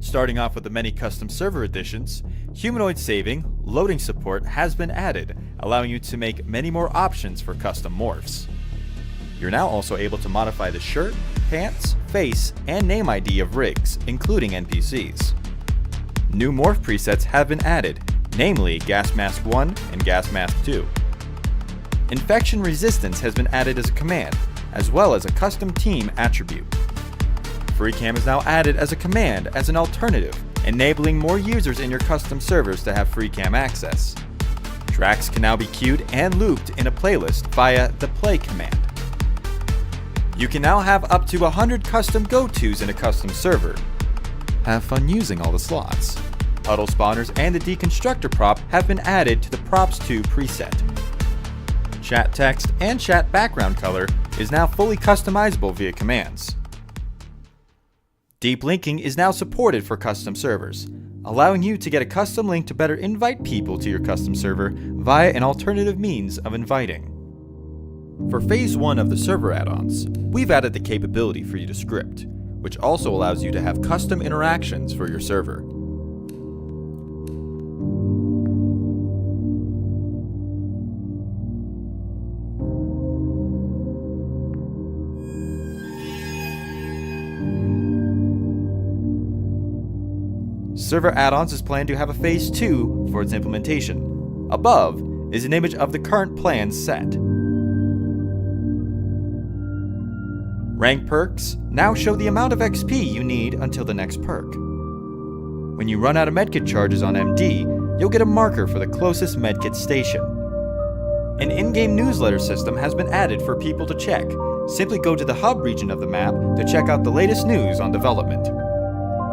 [SPEAKER 7] Starting off with the many custom server additions, humanoid saving, loading support has been added, allowing you to make many more options for custom morphs. You're now also able to modify the shirt, pants, face, and name ID of rigs, including NPCs. New morph presets have been added, namely Gas Mask 1 and Gas Mask 2. Infection Resistance has been added as a command, as well as a custom team attribute. FreeCam is now added as a command as an alternative, enabling more users in your custom servers to have FreeCam access. Tracks can now be queued and looped in a playlist via the play command. You can now have up to 100 custom go-tos in a custom server. Have fun using all the slots. Puddle spawners and the deconstructor prop have been added to the Props 2 preset. Chat text and chat background color is now fully customizable via commands. Deep linking is now supported for custom servers, allowing you to get a custom link to better invite people to your custom server via an alternative means of inviting. For Phase 1 of the server add-ons, we've added the capability for you to script, which also allows you to have custom interactions for your server. Server add-ons is planned to have a Phase 2 for its implementation. Above is an image of the current planned set. Rank perks now show the amount of XP you need until the next perk. When you run out of medkit charges on MD, you'll get a marker for the closest medkit station. An in-game newsletter system has been added for people to check. Simply go to the hub region of the map to check out the latest news on development.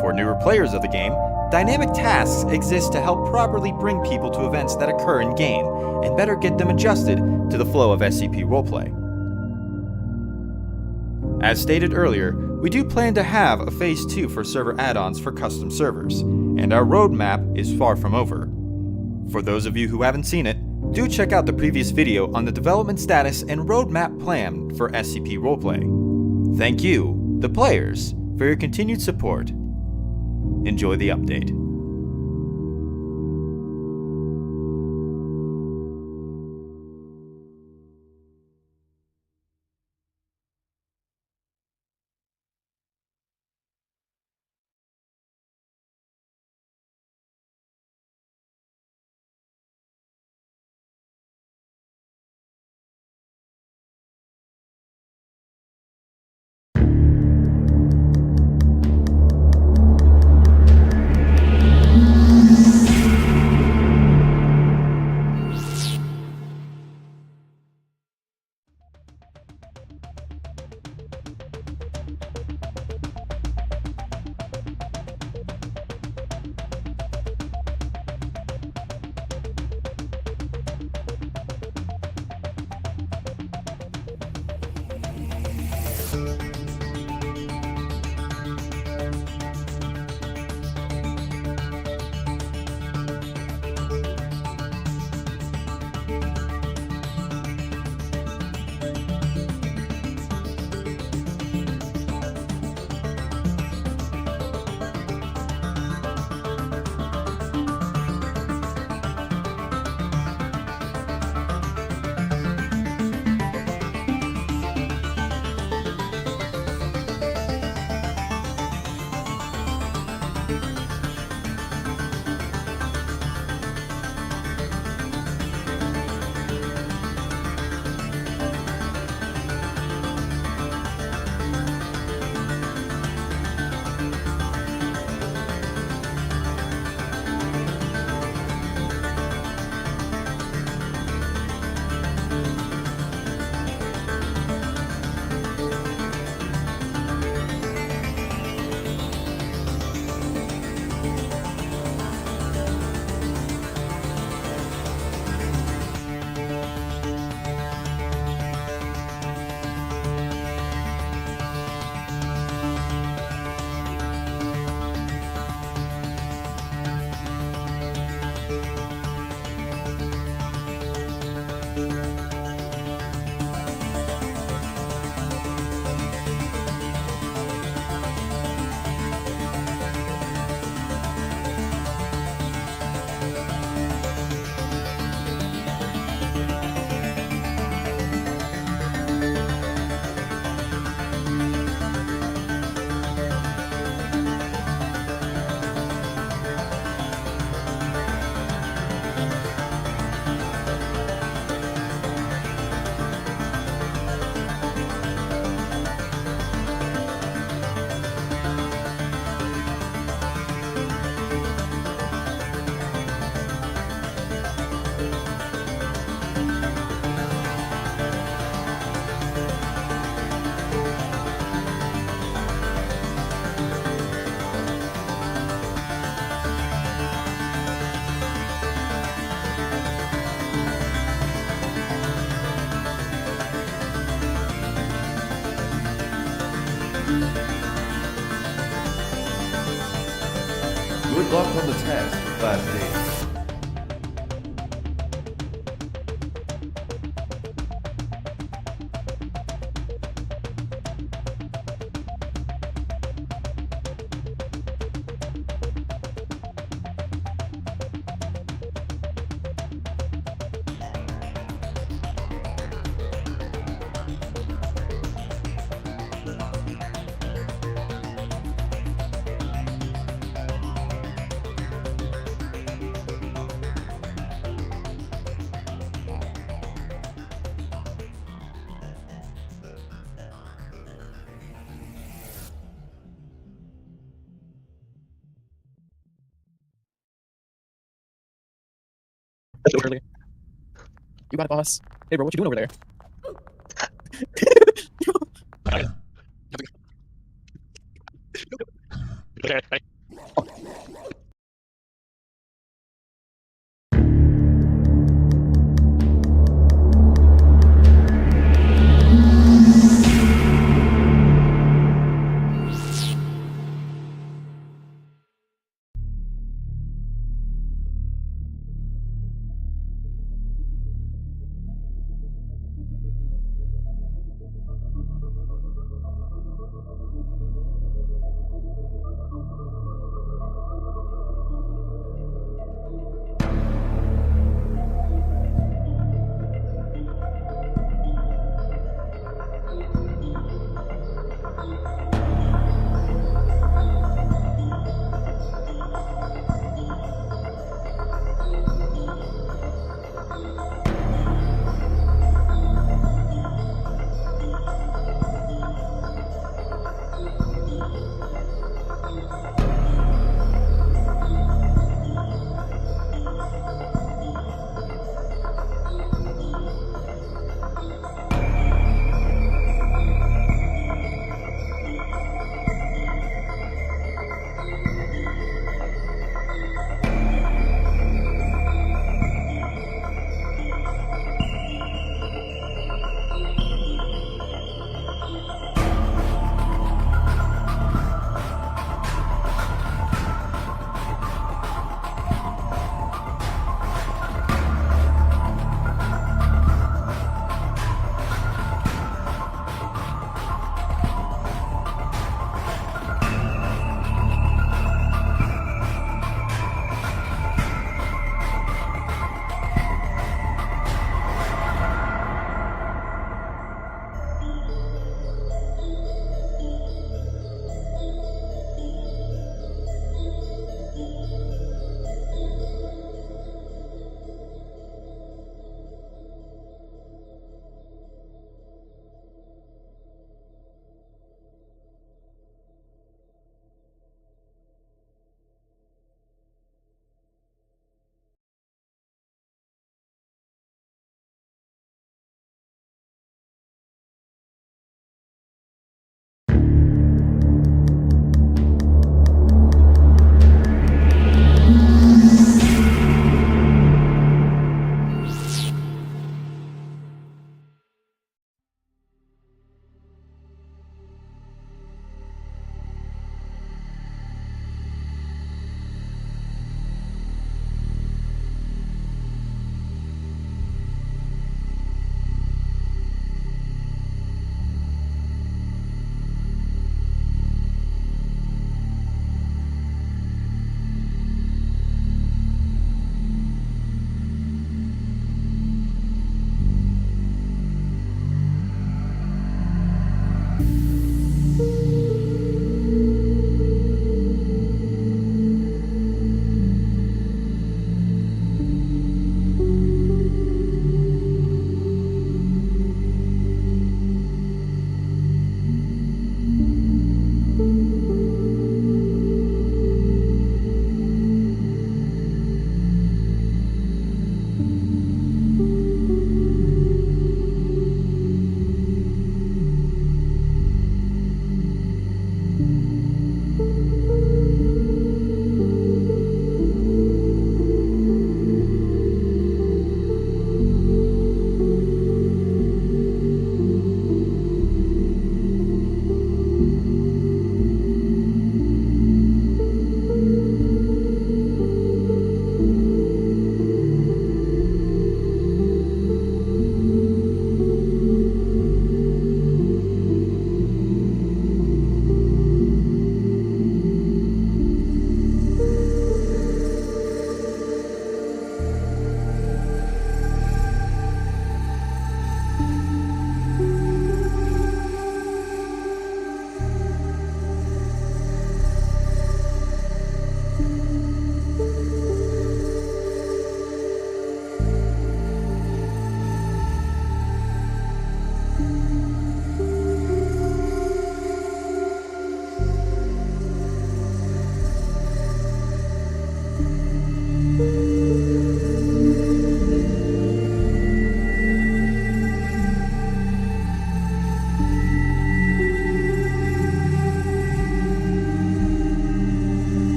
[SPEAKER 7] For newer players of the game, dynamic tasks exist to help properly bring people to events that occur in-game, and better get them adjusted to the flow of SCP-Roleplay. As stated earlier, we do plan to have a Phase 2 for server add-ons for custom servers, and our roadmap is far from over. For those of you who haven't seen it, do check out the previous video on the development status and roadmap plan for SCP-Roleplay. Thank you, the players, for your continued support. Enjoy the update.
[SPEAKER 10] Good luck on the test, Class D.
[SPEAKER 11] Early. You got it, boss. Hey, bro, what you doing over there? Okay.